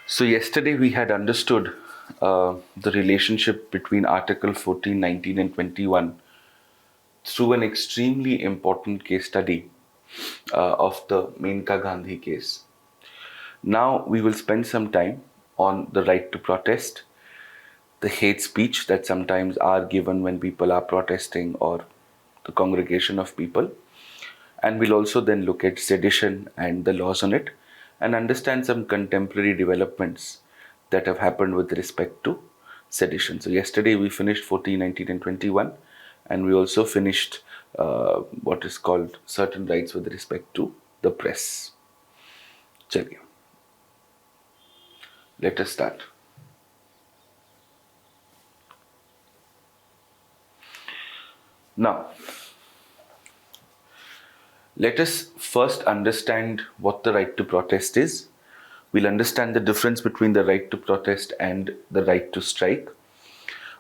So yesterday we had understood the relationship between Article 14, 19 and 21 through an extremely important case study of the Menka Gandhi case. Now we will spend some time on the right to protest, the hate speech that sometimes are given when people are protesting or the congregation of people. And we'll also then look at sedition and the laws on it and understand some contemporary developments that have happened with respect to sedition. So yesterday we finished 14, 19 and 21, and we also finished what is called certain rights with respect to the press. Chaliye. Let us start. Now, let us first understand what the right to protest is. We'll understand the difference between the right to protest and the right to strike.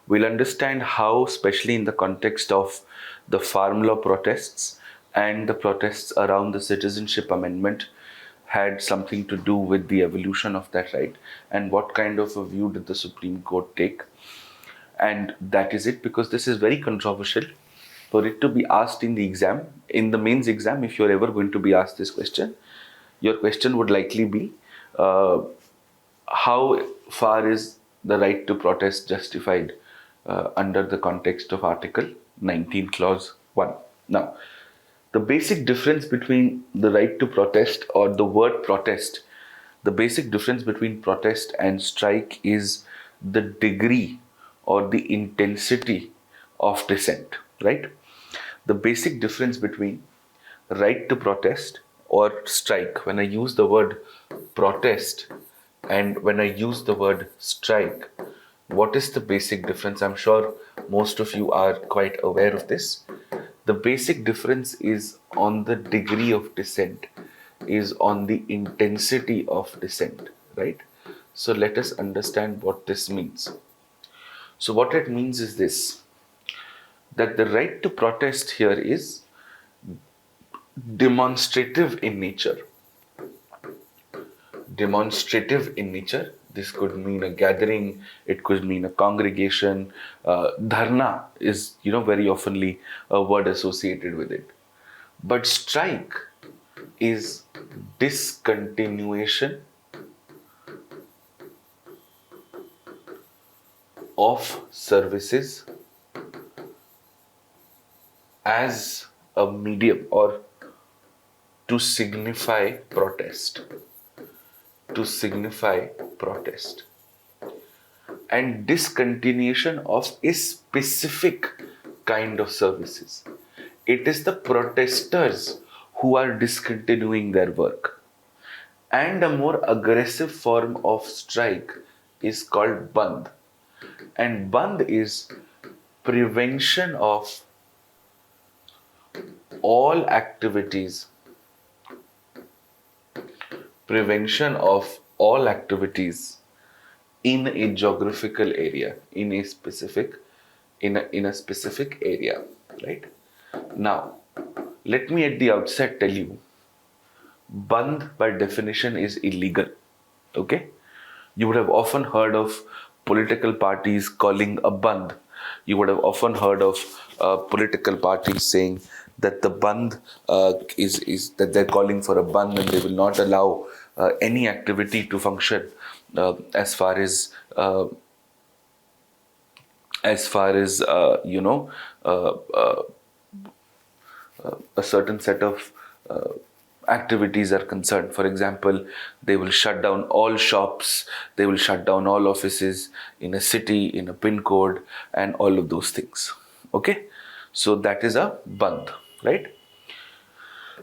We'll understand how, especially in the context of the farm law protests and the protests around the Citizenship Amendment, had something to do with the evolution of that right, and what kind of a view did the Supreme Court take. And that is it, because this is very controversial. For it to be asked in the exam, in the mains exam, if you're ever going to be asked this question, your question would likely be, how far is the right to protest justified under the context of Article 19, Clause 1. Now, the basic difference between the right to protest or the word protest, the basic difference between protest and strike is the degree or the intensity of dissent, right? The basic difference between right to protest or strike, when I use the word protest and when I use the word strike, what is the basic difference? I'm sure most of you are quite aware of this. The basic difference is on the degree of dissent, is on the intensity of dissent, right? So let us understand what this means. So what it means is this, that the right to protest here is demonstrative in nature. Demonstrative in nature. This could mean a gathering, it could mean a congregation. Dharna is, very oftenly a word associated with it. But strike is discontinuation of services as a medium or to signify protest. To signify protest. And discontinuation of a specific kind of services. It is the protesters who are discontinuing their work. And a more aggressive form of strike is called bandh. And bandh is prevention of all activities in a geographical area, in a specific area, right? Now, let me at the outset tell you, bandh by definition is illegal, okay? You would have often heard of political parties calling a bandh. You would have often heard of political parties saying that the bandh is that they're calling for a bandh and they will not allow any activity to function as far as a certain set of activities are concerned. For example, they will shut down all shops, they will shut down all offices in a city, in a pin code, and all of those things. Okay? So that is a bandh, right?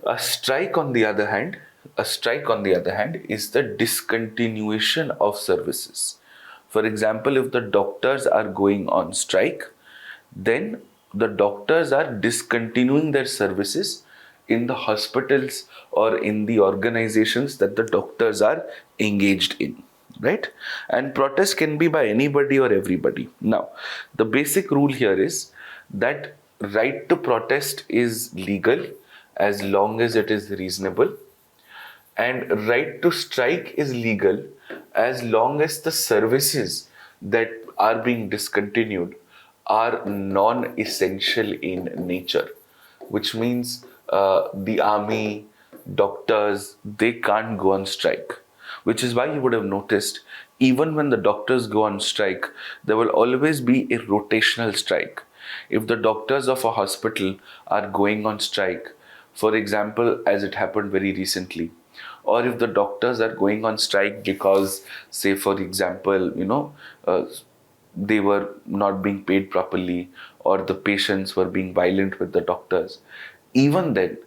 A strike on the other hand is the discontinuation of services. For example, if the doctors are going on strike, then the doctors are discontinuing their services in the hospitals or in the organizations that the doctors are engaged in, right? And protest can be by anybody or everybody. Now, the basic rule here is that right to protest is legal as long as it is reasonable, and right to strike is legal as long as the services that are being discontinued are non-essential in nature, which means the army, doctors, they can't go on strike. Which is why you would have noticed, even when the doctors go on strike, there will always be a rotational strike. If the doctors of a hospital are going on strike, for example, as it happened very recently, or if the doctors are going on strike because, say, for example, they were not being paid properly, or the patients were being violent with the doctors, even then,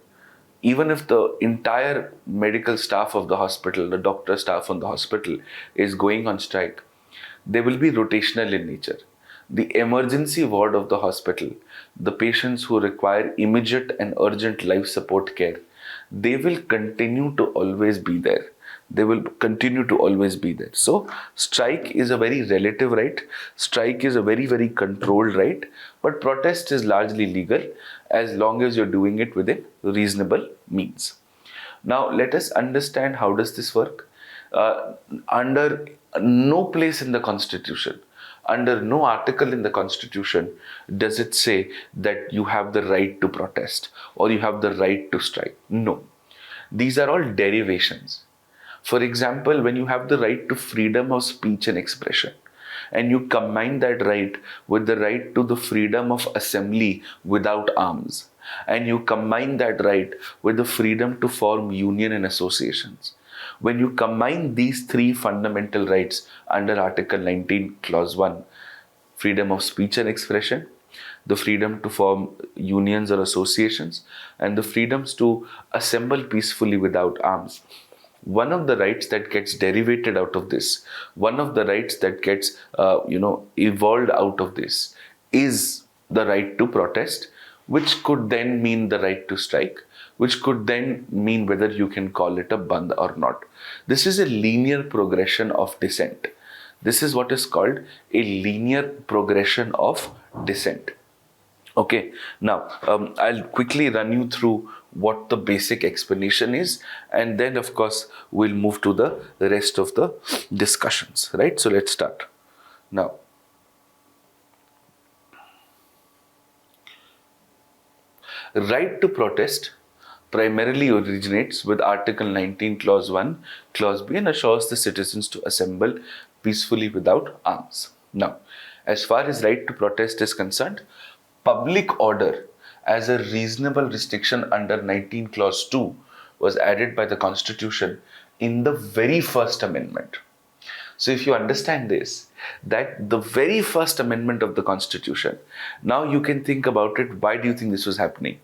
even if the entire medical staff of the hospital, the doctor staff on the hospital is going on strike, they will be rotational in nature. The emergency ward of the hospital, the patients who require immediate and urgent life support care, they will continue to always be there. They will continue to always be there. So, strike is a very relative right. Strike is a very, very controlled right. But protest is largely legal as long as you're doing it within reasonable means. Now, let us understand how does this work. Under no place in the Constitution, under no article in the Constitution does it say that you have the right to protest or you have the right to strike. No. These are all derivations. For example, when you have the right to freedom of speech and expression, and you combine that right with the right to the freedom of assembly without arms, and you combine that right with the freedom to form union and associations, when you combine these three fundamental rights under Article 19, Clause 1, freedom of speech and expression, the freedom to form unions or associations, and the freedoms to assemble peacefully without arms, one of the rights that gets derivated out of this, one of the rights that gets evolved out of this is the right to protest, which could then mean the right to strike, which could then mean whether you can call it a bandh or not. This is a linear progression of dissent. This is what is called a linear progression of dissent. Okay, now I'll quickly run you through what the basic explanation is, and then of course we'll move to the rest of the discussions, right? So let's start. Now, right to protest primarily originates with Article 19, Clause 1, Clause B, and assures the citizens to assemble peacefully without arms. Now, as far as right to protest is concerned, public order as a reasonable restriction under 19 Clause 2 was added by the Constitution in the very first amendment. So if you understand this, that the very first amendment of the Constitution, now you can think about it, why do you think this was happening?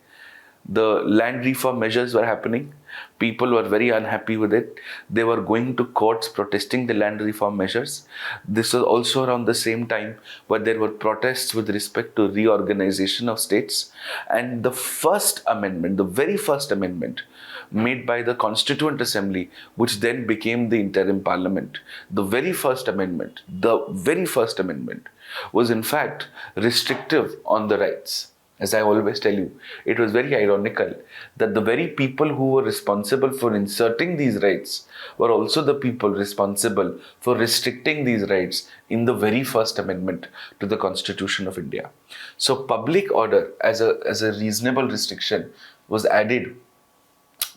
The land reform measures were happening. People were very unhappy with it. They were going to courts protesting the land reform measures. This was also around the same time where there were protests with respect to reorganization of states. And the first amendment, the very first amendment made by the Constituent Assembly, which then became the interim parliament, the very first amendment was in fact restrictive on the rights. As I always tell you, it was very ironical that the very people who were responsible for inserting these rights were also the people responsible for restricting these rights in the very first amendment to the Constitution of India. So public order as a reasonable restriction was added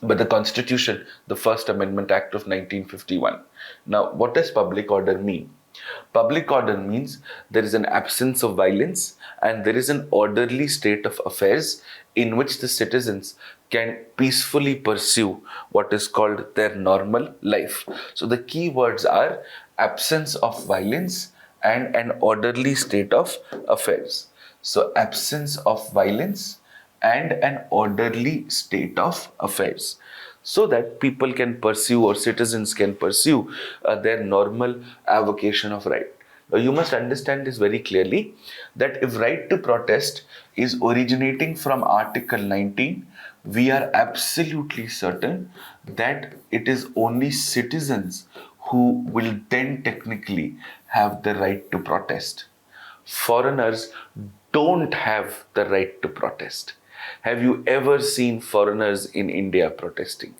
by the Constitution, the First Amendment Act of 1951. Now, what does public order mean? Public order means there is an absence of violence and there is an orderly state of affairs in which the citizens can peacefully pursue what is called their normal life. So the key words are absence of violence and an orderly state of affairs. So absence of violence and an orderly state of affairs, so that people can pursue or citizens can pursue their normal avocation of right. Now you must understand this very clearly, that if right to protest is originating from Article 19, we are absolutely certain that it is only citizens who will then technically have the right to protest. Foreigners don't have the right to protest. Have you ever seen foreigners in India protesting?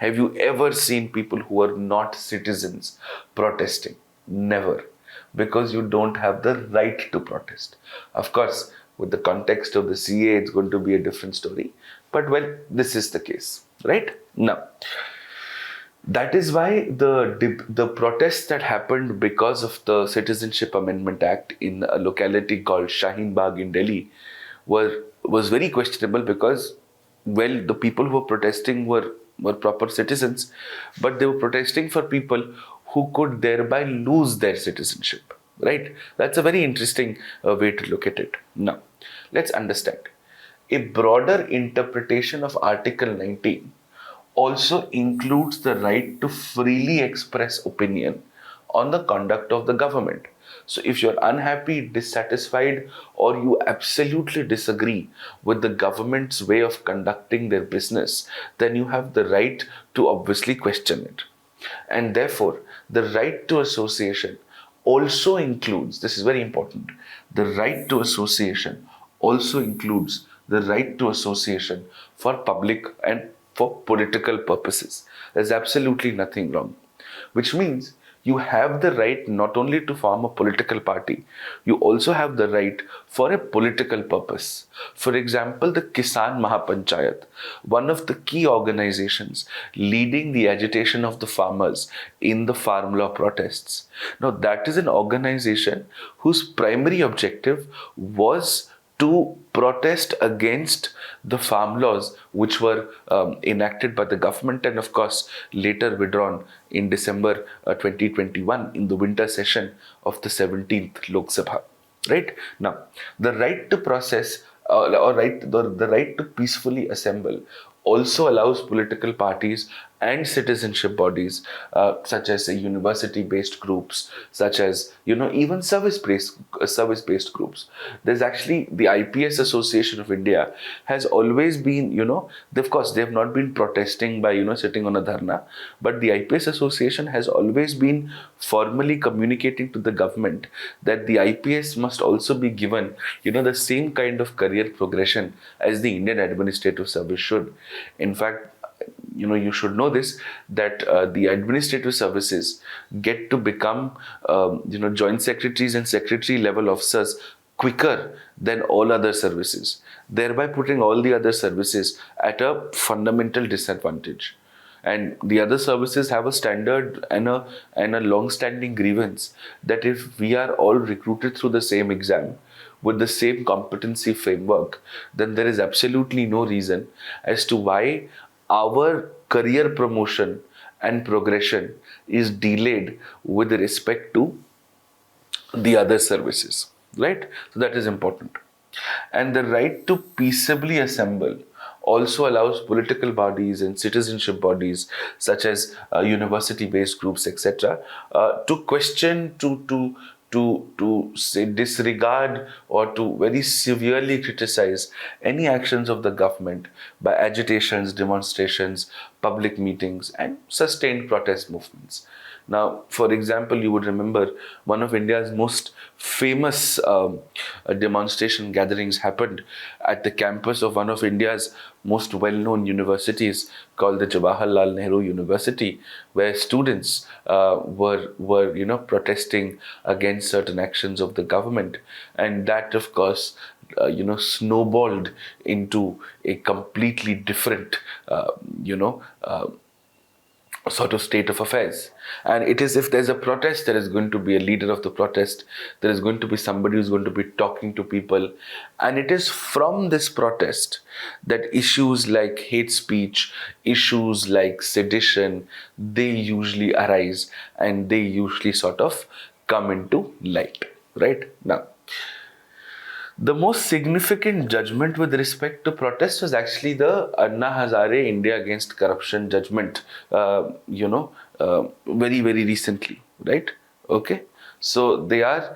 Have you ever seen people who are not citizens protesting? Never. Because you don't have the right to protest. Of course, with the context of the CA, it's going to be a different story. But well, this is the case, right? Now, that is why the protests that happened because of the Citizenship Amendment Act in a locality called Shaheen Bagh in Delhi was very questionable because, well, the people who were protesting were proper citizens, but they were protesting for people who could thereby lose their citizenship, right? That's a very interesting way to look at it. Now, let's understand. A broader interpretation of Article 19 also includes the right to freely express opinion on the conduct of the government. So if you're unhappy, dissatisfied, or you absolutely disagree with the government's way of conducting their business, then you have the right to obviously question it. And therefore, the right to association also includes, this is very important, the right to association also includes the right to association for public and for political purposes. There's absolutely nothing wrong. Which means you have the right not only to form a political party, you also have the right for a political purpose. For example, the Kisan Mahapanchayat, one of the key organizations leading the agitation of the farmers in the farm law protests. Now, that is an organization whose primary objective was to protest against the farm laws which were enacted by the government and of course later withdrawn in December 2021 in the winter session of the 17th Lok Sabha. Right? Now, the right to process the right to peacefully assemble also allows political parties and citizenship bodies such as university-based groups, such as even service-based groups. There's actually the IPS Association of India has always been of course they have not been protesting by sitting on a dharna, but the IPS Association has always been formally communicating to the government that the IPS must also be given the same kind of career progression as the Indian Administrative Service should. In fact, you should know this, that the administrative services get to become joint secretaries and secretary level officers quicker than all other services, thereby putting all the other services at a fundamental disadvantage. And the other services have a standard and a long-standing grievance that if we are all recruited through the same exam with the same competency framework, then there is absolutely no reason as to why our career promotion and progression is delayed with respect to the other services, right? So that is important. And the right to peaceably assemble also allows political bodies and citizenship bodies such as university-based groups, etc., to question, to say disregard or to very severely criticize any actions of the government by agitations, demonstrations, public meetings, and sustained protest movements. Now, for example, you would remember one of India's most famous demonstration gatherings happened at the campus of one of India's most well-known universities called the Jawaharlal Nehru University, where students were protesting against certain actions of the government, and that, of course, snowballed into a completely different, sort of state of affairs. And it is if there's a protest, there is going to be a leader of the protest, there is going to be somebody who's going to be talking to people, and it is from this protest that issues like hate speech, issues like sedition, they usually arise and they usually sort of come into light. Right? Now, the most significant judgment with respect to protest was actually the Anna Hazare India Against Corruption judgment, very, very recently, right? Okay. So they are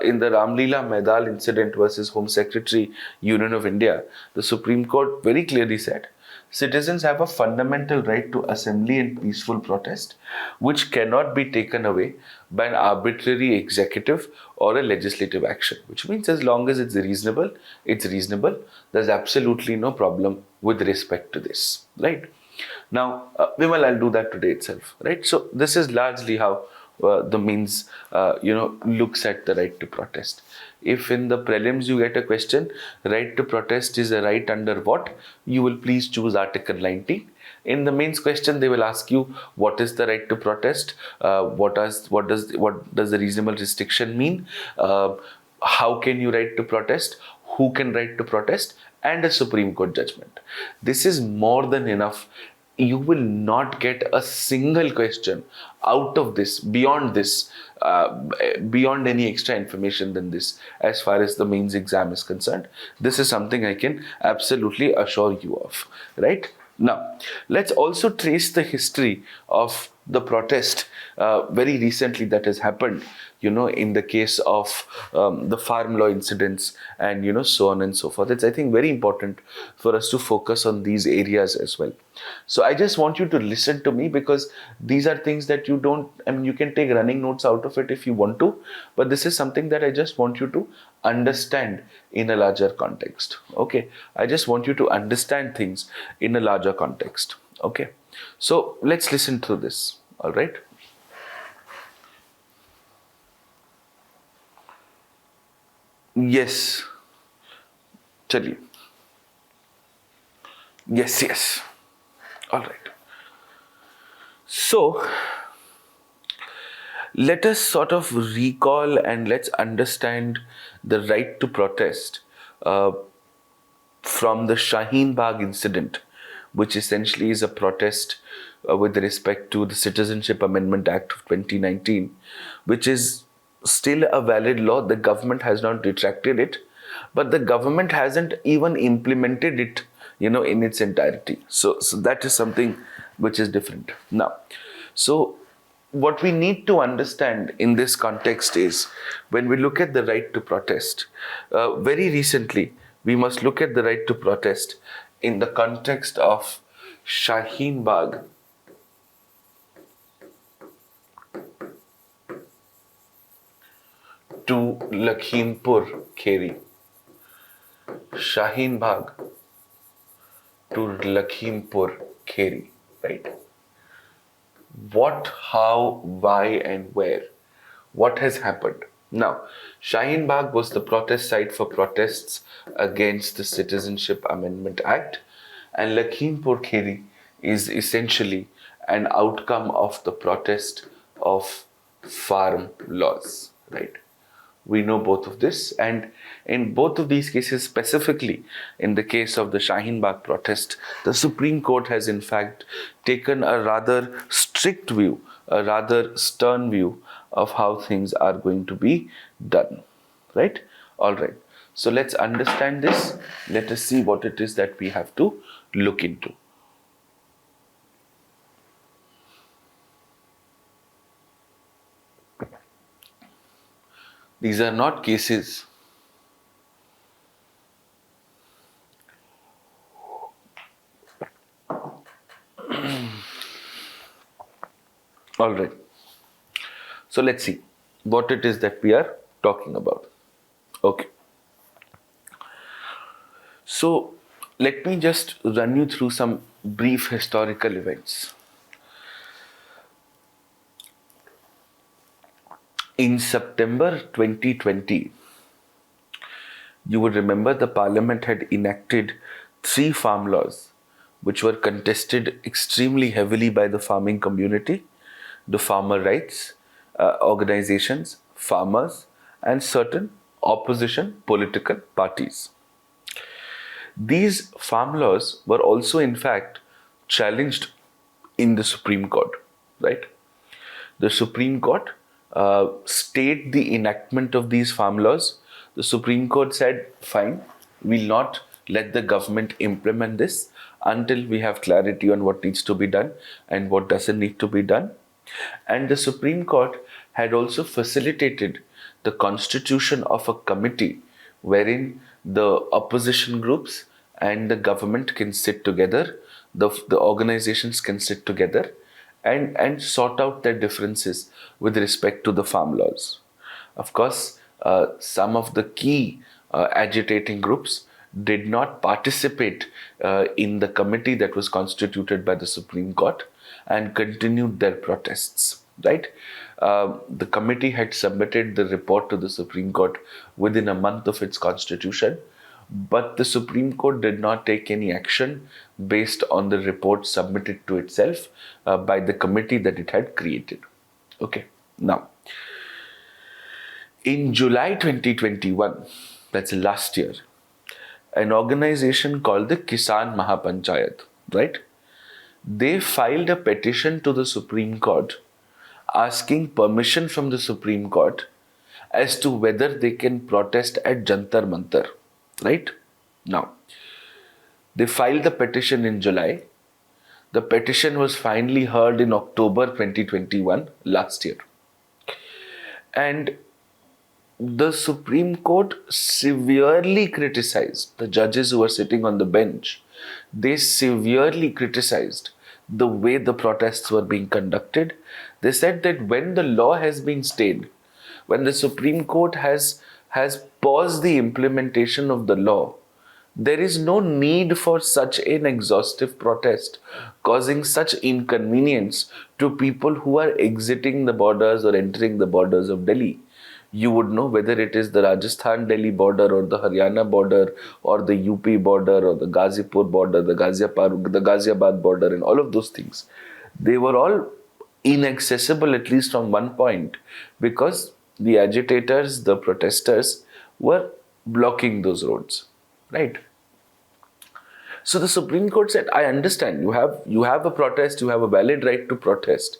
in the Ramlila Maidal incident versus Home Secretary, Union of India. The Supreme Court very clearly said, citizens have a fundamental right to assembly and peaceful protest, which cannot be taken away by an arbitrary executive or a legislative action. Which means as long as it's reasonable, it's reasonable. There's absolutely no problem with respect to this, right? Now, Vimal, I'll do that today itself, right? So this is largely how the means, looks at the right to protest. If in the prelims you get a question, right to protest is a right under what? You will please choose Article 19. In the mains question, they will ask you what is the right to protest, what does the reasonable restriction mean, how can you right to protest, who can right to protest, and a Supreme Court judgment. This is more than enough. You will not get a single question out of this, beyond this, beyond any extra information than this, as far as the mains exam is concerned. This is something I can absolutely assure you of, right? Now, let's also trace the history of the protest very recently that has happened, in the case of the farm law incidents and, so on and so forth. It's, I think, very important for us to focus on these areas as well. So I just want you to listen to me, because these are things that you don't, you can take running notes out of it if you want to, but this is something that I just want you to understand in a larger context. Okay, I just want you to understand things in a larger context. Okay, so let's listen to this. All right. Yes. Chaliye. Yes. All right. So let us sort of recall and let's understand the right to protest from the Shaheen Bagh incident, which essentially is a protest with respect to the Citizenship Amendment Act of 2019, which is still a valid law. The government has not retracted it, but the government hasn't even implemented it, in its entirety. So that is something which is different. Now, so what we need to understand in this context is, when we look at the right to protest, very recently, we must look at the right to protest in the context of Shaheen Bagh to Lakhimpur, Kheri. Shaheen Bagh to Lakhimpur, Kheri, right? What, how, why, and where? What has happened? Now, Shaheen Bagh was the protest site for protests against the Citizenship Amendment Act, and Lakhimpur Kheri is essentially an outcome of the protest of farm laws, right? We know both of this, and in both of these cases, specifically in the case of the Shaheen Bagh protest, the Supreme Court has in fact taken a rather strict view, a rather stern view of how things are going to be done, right? All right. So let's understand this. Let us see what it is that we have to look into. These are not cases. All right. So let's see what it is that we are talking about. Okay. So let me just run you through some brief historical events. In September 2020, you would remember the Parliament had enacted 3 farm laws which were contested extremely heavily by the farming community, the farmer rights organizations, farmers, and certain opposition political parties. These farm laws were also in fact challenged in the Supreme Court, right? The Supreme Court stayed the enactment of these farm laws. The Supreme Court said, fine, we'll not let the government implement this until we have clarity on what needs to be done and what doesn't need to be done. And the Supreme Court had also facilitated the constitution of a committee wherein the opposition groups and the government can sit together, the organizations can sit together and sort out their differences with respect to the farm laws. Of course, some of the key agitating groups did not participate in the committee that was constituted by the Supreme Court and continued their protests, right? The committee had submitted the report to the Supreme Court within a month of its constitution, but the Supreme Court did not take any action based on the report submitted to itself by the committee that it had created. Okay, now, in July 2021, that's last year, an organization called the Kisan Mahapanchayat, right? They filed a petition to the Supreme Court asking permission from the Supreme Court as to whether they can protest at Jantar Mantar, right? Now, they filed the petition in July. The petition was finally heard in October 2021, last year. And the Supreme Court severely criticized the judges who were sitting on the bench. They severely criticized the way the protests were being conducted. They said that when the law has been stayed, when the Supreme Court has paused the implementation of the law, there is no need for such an exhaustive protest causing such inconvenience to people who are exiting the borders or entering the borders of Delhi. You would know whether it is the Rajasthan-Delhi border or the Haryana border or the UP border or the Ghazipur border, the Ghaziabad border, and all of those things. They were all inaccessible, at least from one point, because the agitators, the protesters, were blocking those roads, right? So the Supreme Court said, I understand, you have a protest, you have a valid right to protest,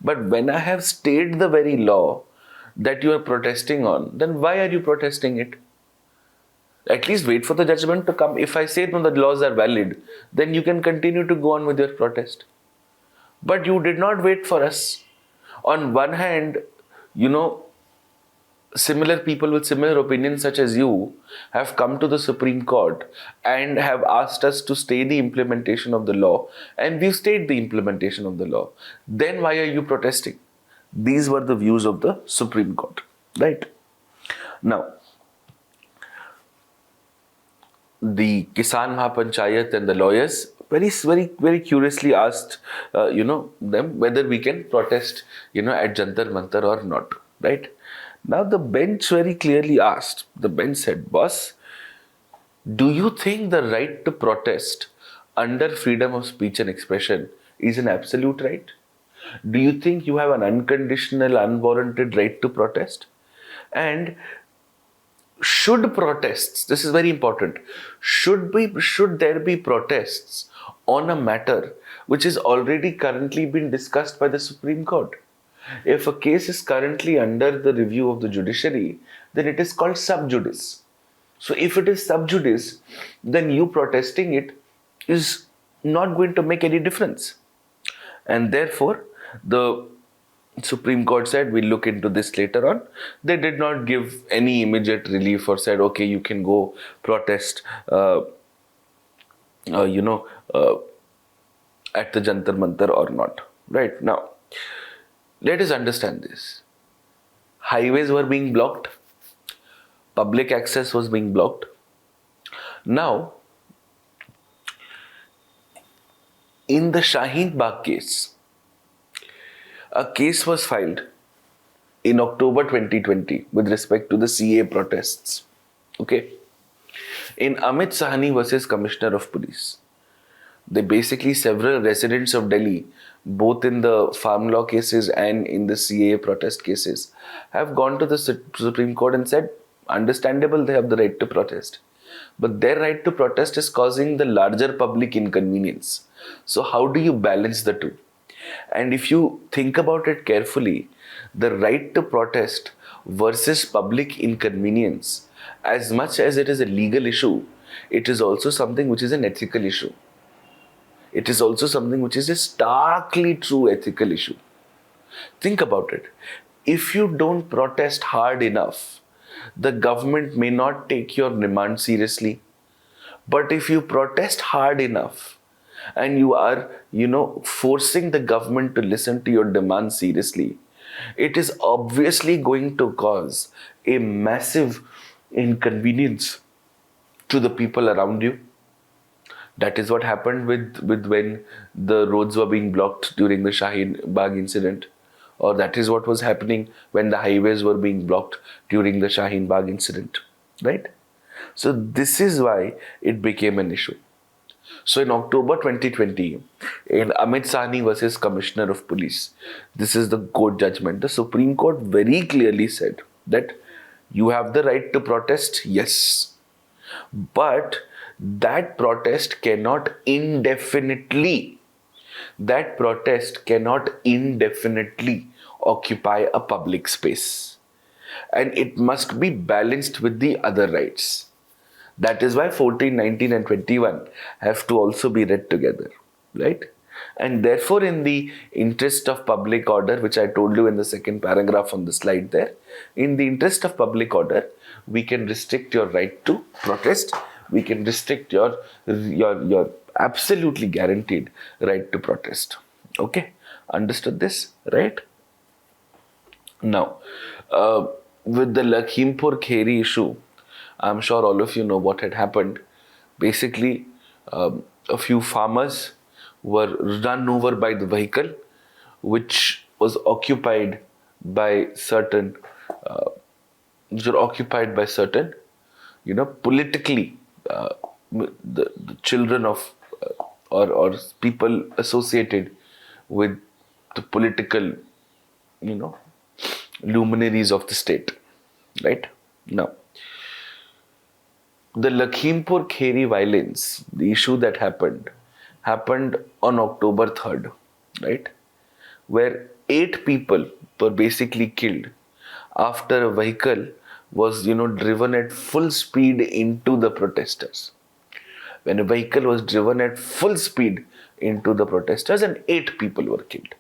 but when I have stayed the very law that you are protesting on, then why are you protesting it? At least wait for the judgment to come. If I say no, the laws are valid, then you can continue to go on with your protest. But you did not wait for us. On one hand, similar people with similar opinions such as you have come to the Supreme Court and have asked us to stay the implementation of the law, and we've stayed the implementation of the law. Then why are you protesting? These were the views of the Supreme Court, right? Now, the Kisan Mahapanchayat and the lawyers very, very, very curiously asked, them whether we can protest, at Jantar Mantar or not, right? Now, the bench very clearly asked, the bench said, boss, do you think the right to protest under freedom of speech and expression is an absolute right? Do you think you have an unconditional, unwarranted right to protest? And should protests, this is very important, should there be protests on a matter which is already currently been discussed by the Supreme Court? If a case is currently under the review of the judiciary, then it is called sub judice. So if it is sub judice, then you protesting it is not going to make any difference. And therefore, the Supreme Court said, we'll look into this later on. They did not give any immediate relief or said, okay, you can go protest, at the Jantar Mantar or not. Right? Now, let us understand this. Highways were being blocked. Public access was being blocked. Now, in the Shaheen Bagh case, a case was filed in October 2020 with respect to the CA protests. Okay. In Amit Sahani versus Commissioner of Police, several residents of Delhi, both in the farm law cases and in the CA protest cases, have gone to the Supreme Court and said, understandable, they have the right to protest. But their right to protest is causing the larger public inconvenience. So how do you balance the two? And if you think about it carefully, the right to protest versus public inconvenience, as much as it is a legal issue, it is also something which is an ethical issue. It is also something which is a starkly true ethical issue. Think about it. If you don't protest hard enough, the government may not take your demand seriously. But if you protest hard enough, and you are, forcing the government to listen to your demands seriously, it is obviously going to cause a massive inconvenience to the people around you. That is what happened with when the roads were being blocked during the Shaheen Bagh incident, or that is what was happening when the highways were being blocked during the Shaheen Bagh incident, right? So this is why it became an issue. So in October 2020, in Amit Sahni versus Commissioner of Police, this is the court judgment. The Supreme Court very clearly said that you have the right to protest, yes, but that protest cannot indefinitely occupy a public space, and it must be balanced with the other rights. That is why 14, 19 and 21 have to also be read together, right? And therefore, in the interest of public order, which I told you in the second paragraph on the slide there, in the interest of public order, we can restrict your right to protest. We can restrict your absolutely guaranteed right to protest. Okay, understood this, right? Now, with the Lakhimpur Kheri issue, I'm sure all of you know what had happened. Basically, a few farmers were run over by the vehicle, which was occupied by certain, politically, the children of or people associated with the political, luminaries of the state, right? Now, the Lakhimpur Kheri violence, the issue that happened on October 3rd, right? Where 8 people were basically killed after a vehicle was, driven at full speed into the protesters. When a vehicle was driven at full speed into the protesters and 8 people were killed.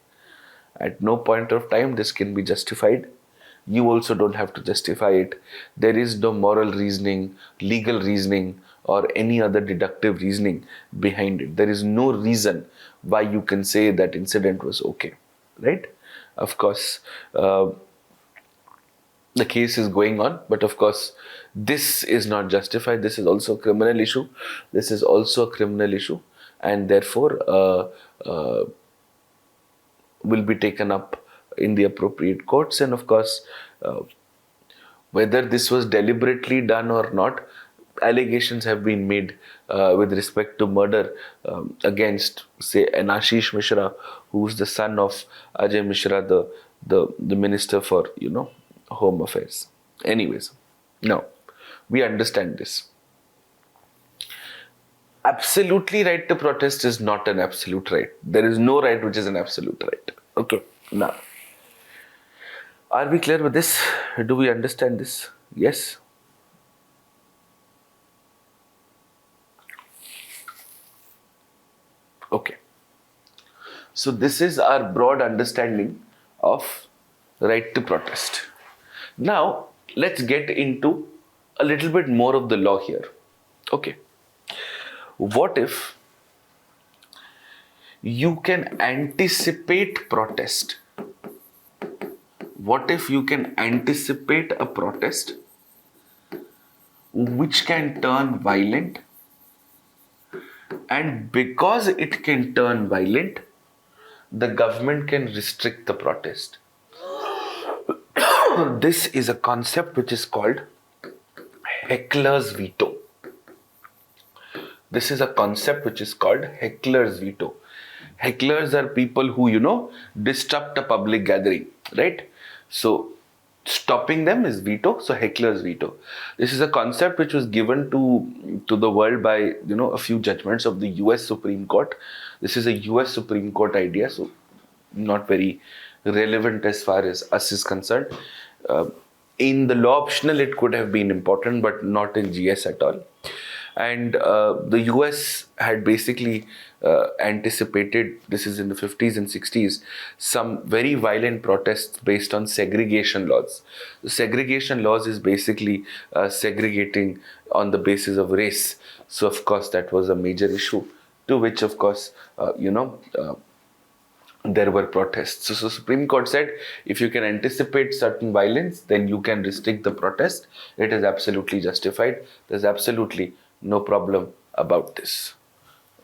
At no point of time this can be justified. You also don't have to justify it. There is no moral reasoning, legal reasoning, or any other deductive reasoning behind it. There is no reason why you can say that incident was okay, right? Of course, the case is going on, but of course, this is not justified. This is also a criminal issue. And therefore, will be taken up in the appropriate courts. And of course, whether this was deliberately done or not, allegations have been made with respect to murder against, say, an Ashish Mishra, who's the son of Ajay Mishra, the Minister for, Home Affairs. Anyways, now, we understand this. Absolutely right to protest is not an absolute right. There is no right which is an absolute right. Okay, now, are we clear with this? Do we understand this? Yes? Okay. So this is our broad understanding of right to protest. Now, let's get into a little bit more of the law here. Okay. What if you can anticipate protest? What if you can anticipate a protest which can turn violent, and because it can turn violent, the government can restrict the protest? This is a concept which is called Heckler's Veto. This is a concept which is called Heckler's Veto. Hecklers are people who, disrupt a public gathering, right? So, stopping them is veto. So, Heckler's Veto. This is a concept which was given to the world by, a few judgments of the US Supreme Court. This is a US Supreme Court idea, so not very relevant as far as us is concerned. In the law optional, it could have been important, but not in GS at all. And the US had basically anticipated, this is in the 50s and 60s, some very violent protests based on segregation laws. The segregation laws is basically segregating on the basis of race. So, of course, that was a major issue, to which, of course, there were protests. So Supreme Court said, if you can anticipate certain violence, then you can restrict the protest. It is absolutely justified. There's absolutely No problem about this.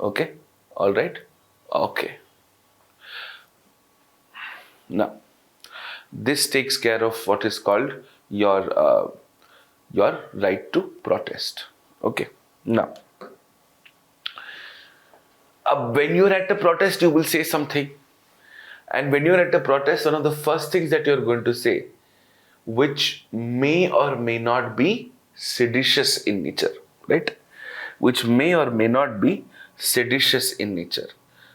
Okay? All right? Okay. Now, this takes care of what is called your right to protest. Okay. Now, when you're at a protest, you will say something. And when you're at a protest, one of the first things that you're going to say, which may or may not be seditious in nature, right? Which may or may not be seditious in nature.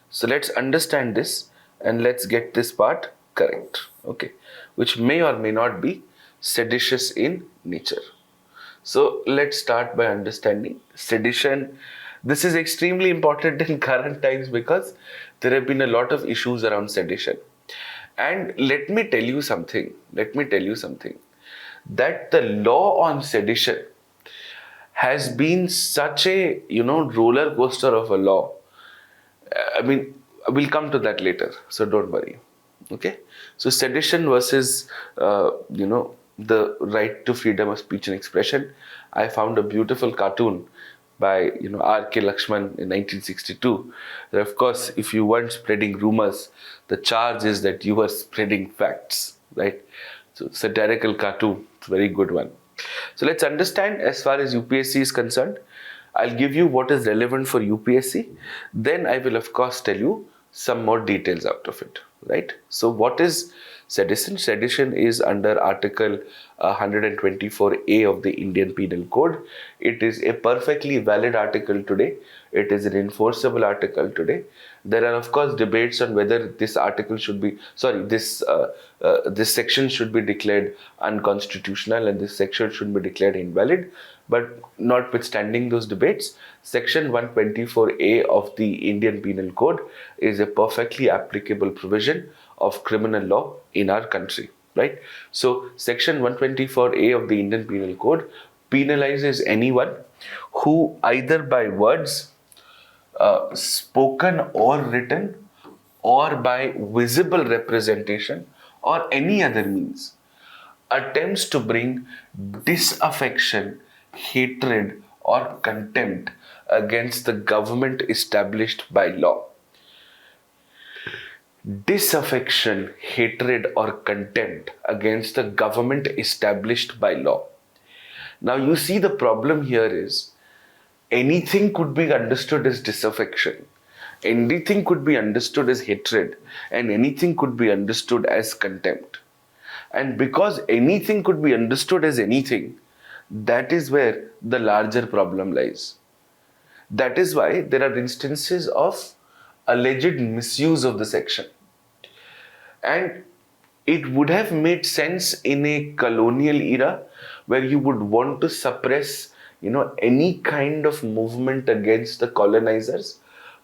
So let's understand this and let's get this part correct. Okay. Which may or may not be seditious in nature. So let's start by understanding sedition. This is extremely important in current times because there have been a lot of issues around sedition. And let me tell you something, that the law on sedition has been such a, roller coaster of a law. I mean, we'll come to that later, so don't worry. Okay? So sedition versus, the right to freedom of speech and expression. I found a beautiful cartoon by, R.K. Lakshman in 1962. That of course, if you weren't spreading rumors, the charge is that you were spreading facts, right? So satirical cartoon, it's a very good one. So let's understand as far as UPSC is concerned. I'll give you what is relevant for UPSC. Then I will of course tell you some more details out of it, right? So what is sedition? Sedition is under Article 124A of the Indian Penal Code. It is a perfectly valid article today. It is an enforceable article today. There are of course debates on whether this article should be, this section should be declared unconstitutional and this section should be declared invalid. But notwithstanding those debates, Section 124A of the Indian Penal Code is a perfectly applicable provision of criminal law in our country, right? So Section 124A of the Indian Penal Code penalizes anyone who either by words, spoken or written, or by visible representation or any other means, attempts to bring disaffection, hatred or contempt against the government established by law. Disaffection, hatred or contempt against the government established by law. Now you see the problem here is anything could be understood as disaffection, anything could be understood as hatred, and anything could be understood as contempt. And because anything could be understood as anything, that is where the larger problem lies. That is why there are instances of alleged misuse of the section. And it would have made sense in a colonial era where you would want to suppress, any kind of movement against the colonizers.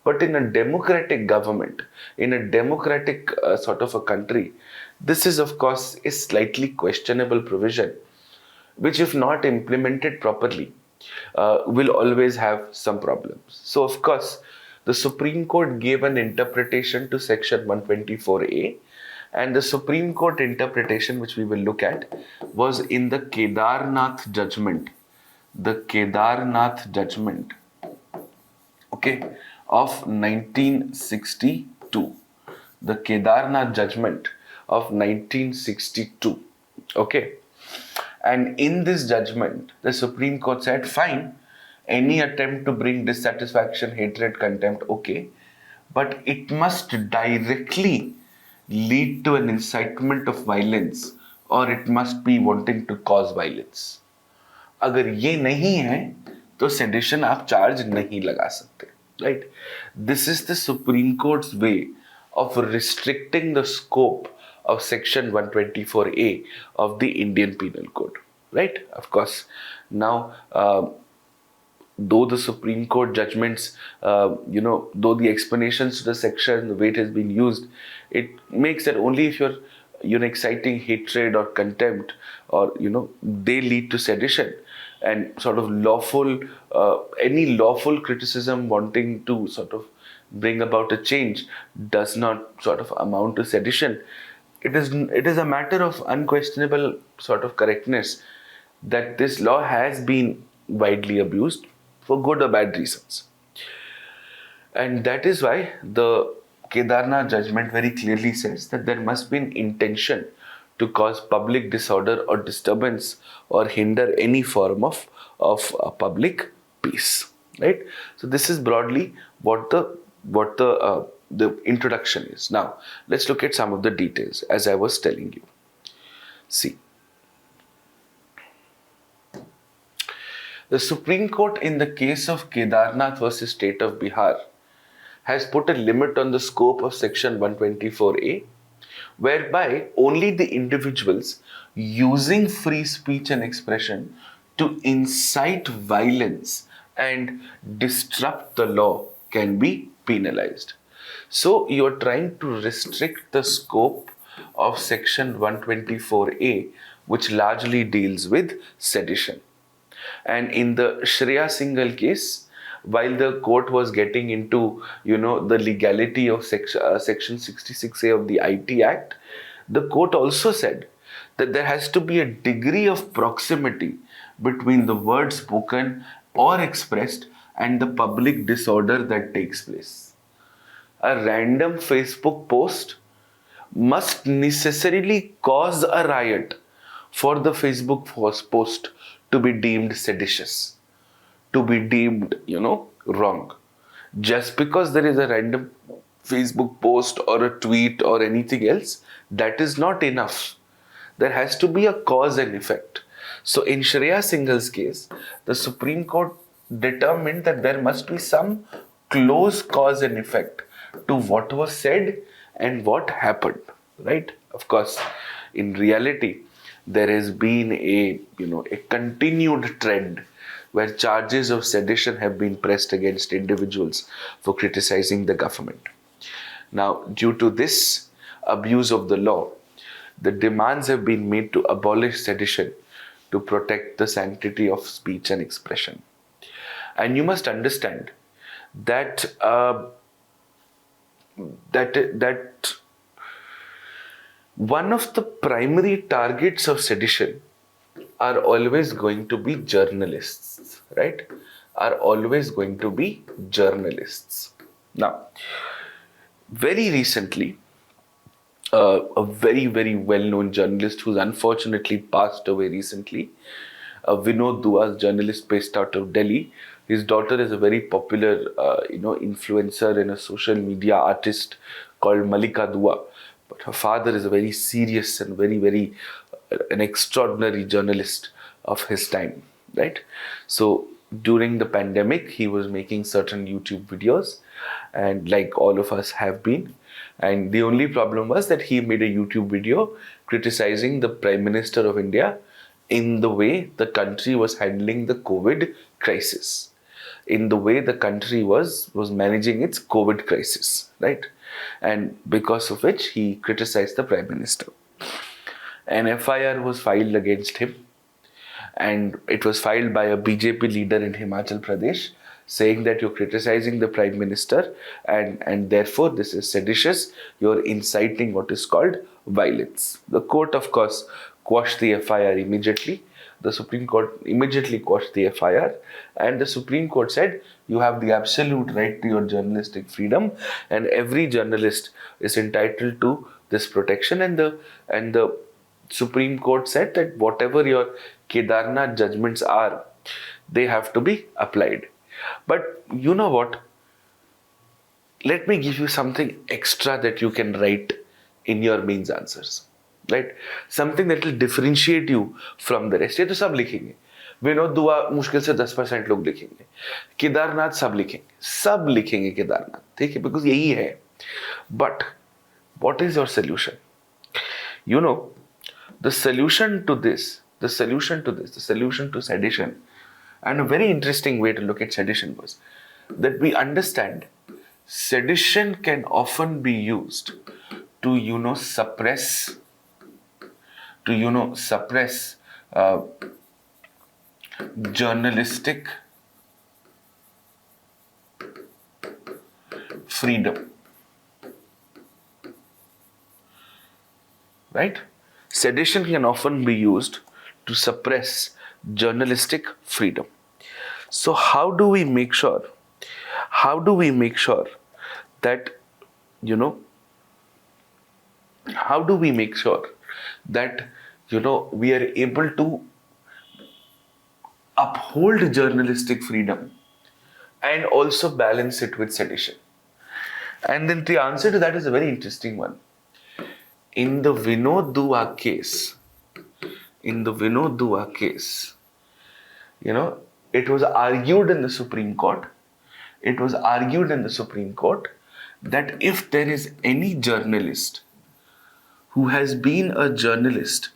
But in a democratic government, in a democratic sort of a country, this is of course a slightly questionable provision, which if not implemented properly, will always have some problems. So of course, the Supreme Court gave an interpretation to Section 124A, and the Supreme Court interpretation, which we will look at, was in the Kedarnath Judgment. The Kedarnath Judgment, okay, of 1962. The Kedarnath Judgment of 1962, okay. And in this judgment, the Supreme Court said, fine, any attempt to bring dissatisfaction, hatred, contempt, okay, but it must directly lead to an incitement of violence or it must be wanting to cause violence. अगर ये नहीं है तो sedition आप charge नहीं लगा सकते, right? This is the Supreme Court's way of restricting the scope of Section 124A of the Indian Penal Code, right? Of course, now though the Supreme Court judgments, though the explanations to the section, the way it has been used, it makes that only if you're, exciting hatred or contempt or, they lead to sedition, and sort of lawful, any lawful criticism wanting to sort of bring about a change does not sort of amount to sedition. It is a matter of unquestionable sort of correctness that this law has been widely abused for good or bad reasons. And that is why the Kedarnath judgment very clearly says that there must be an intention to cause public disorder or disturbance or hinder any form of public peace. Right? So this is broadly what the introduction is. Now let's look at some of the details as I was telling you. See, the Supreme Court in the case of Kedarnath versus State of Bihar has put a limit on the scope of section 124A, whereby only the individuals using free speech and expression to incite violence and disrupt the law can be penalized. So you are trying to restrict the scope of section 124A, which largely deals with sedition. And in the Shreya Singhal case, while the court was getting into, the legality of section 66A of the IT Act, the court also said that there has to be a degree of proximity between the word spoken or expressed and the public disorder that takes place. A random Facebook post must necessarily cause a riot for the Facebook post to be deemed seditious, to be deemed, wrong. Just because there is a random Facebook post or a tweet or anything else, that is not enough. There has to be a cause and effect. So in Shreya Singhal's case, the Supreme Court determined that there must be some close cause and effect to what was said and what happened, right? Of course, in reality, there has been a continued trend where charges of sedition have been pressed against individuals for criticizing the government. Now, due to this abuse of the law, the demands have been made to abolish sedition to protect the sanctity of speech and expression. And you must understand that that one of the primary targets of sedition are always going to be journalists, right? Are always going to be journalists. Now, very recently, a very, very well-known journalist who's unfortunately passed away recently, Vinod Dua's journalist based out of Delhi. His daughter is a very popular, influencer and a social media artist called Malika Dua. But her father is a very serious and very, very an extraordinary journalist of his time, right? So during the pandemic, he was making certain YouTube videos, and like all of us have been. And the only problem was that he made a YouTube video criticizing the Prime Minister of India in the way the country was handling the COVID crisis, in the way the country was managing its COVID crisis, right? And because of which he criticized the Prime Minister. An FIR was filed against him, and it was filed by a BJP leader in Himachal Pradesh, saying that you're criticizing the Prime Minister and therefore this is seditious, you're inciting what is called violence. The court, of course, quashed the FIR immediately. The Supreme Court immediately quashed the FIR, and the Supreme Court said you have the absolute right to your journalistic freedom, and every journalist is entitled to this protection. And the Supreme Court said that whatever your Kedarnath judgments are, they have to be applied. But you know what? Let me give you something extra that you can write in your mains answers, right? Something that will differentiate you from the rest. ये तो सब लिखेंगे. विनोद दुआ मुश्किल से 10% लोग लिखेंगे. केदारनाथ सब लिखेंगे केदारनाथ, ठीक है? Because यही है. But what is your solution? You know, the solution to sedition, and a very interesting way to look at sedition was that we understand sedition can often be used to, suppress journalistic freedom, right? Sedition can often be used to suppress journalistic freedom. So how do we make sure that, you know, how do we make sure that, we are able to uphold journalistic freedom and also balance it with sedition? And then the answer to that is a very interesting one. In the Vinod Dua case, it was argued in the Supreme Court. That if there is any journalist who has been a journalist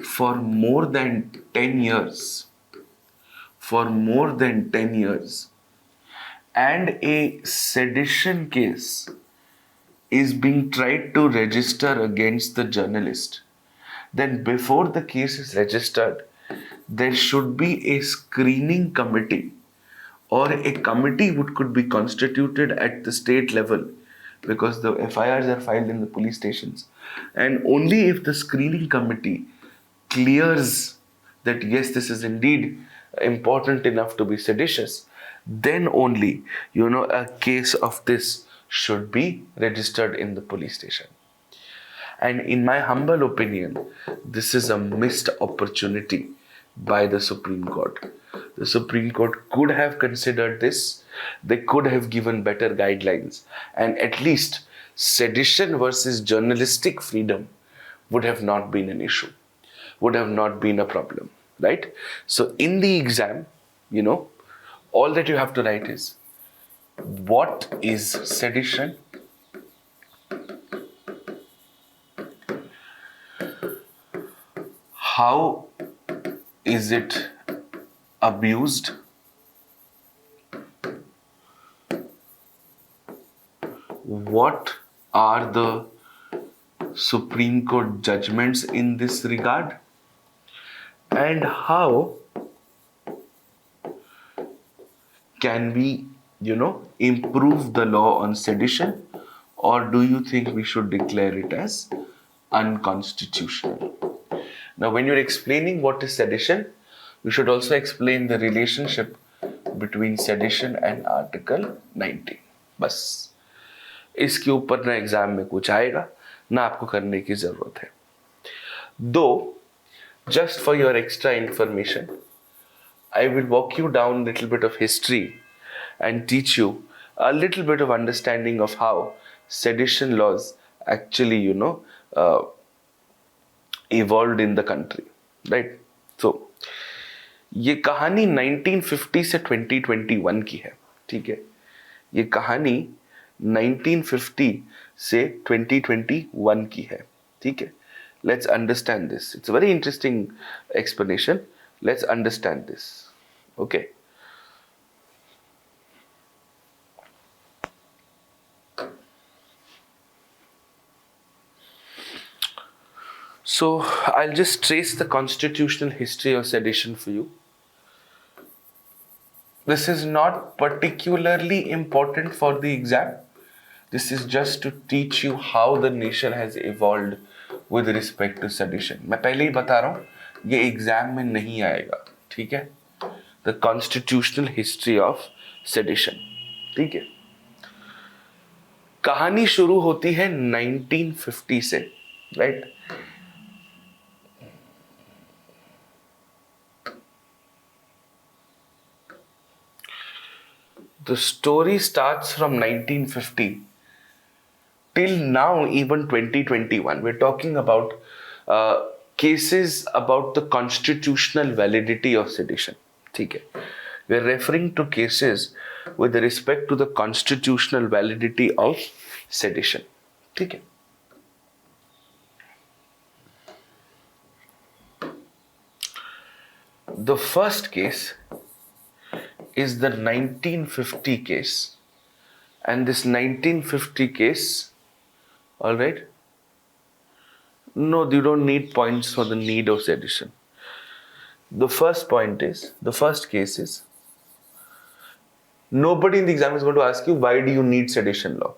for more than 10 years, and a sedition case is being tried to register against the journalist, then before the case is registered, there should be a screening committee, or a committee could be constituted at the state level, because the FIRs are filed in the police stations. And only if the screening committee clears that yes, this is indeed important enough to be seditious, then only, a case of this should be registered in the police station. And in my humble opinion, this is a missed opportunity by the Supreme Court. The Supreme Court could have considered this. They could have given better guidelines. And at least sedition versus journalistic freedom would have not been an issue, would have not been a problem, right? So in the exam, all that you have to write is, what is sedition? How is it abused? What are the Supreme Court judgments in this regard? And how can we, improve the law on sedition? Or do you think we should declare it as unconstitutional? Now, when you're explaining what is sedition, you should also explain the relationship between sedition and Article 19. बस इसके ऊपर ना exam में कुछ आएगा, ना आपको करने की जरूरत है. Though, just for your extra information, I will walk you down a little bit of history and teach you a little bit of understanding of how sedition laws actually, evolved in the country, right? So, ये कहानी 1950 से 2021 की है, ठीक है? ये कहानी 1950 से 2021 की है, ठीक है? Let's understand this. It's a very interesting explanation. Let's understand this. Okay. So, I'll just trace the constitutional history of sedition for you. This is not particularly important for the exam. This is just to teach you how the nation has evolved with respect to sedition. मैं पहले ही बता रहा हूँ, ये exam में नहीं आएगा, ठीक है? The constitutional history of sedition, ठीक है? कहानी शुरू होती है 1950 से, right? The story starts from 1950 till now, even 2021. We're talking about cases about the constitutional validity of sedition. Okay. We're referring to cases with respect to the constitutional validity of sedition. Okay. The first case is the 1950 case, and this 1950 case, all right, no, you don't need points for the need of sedition. The first case is, nobody in the exam is going to ask you, why do you need sedition law?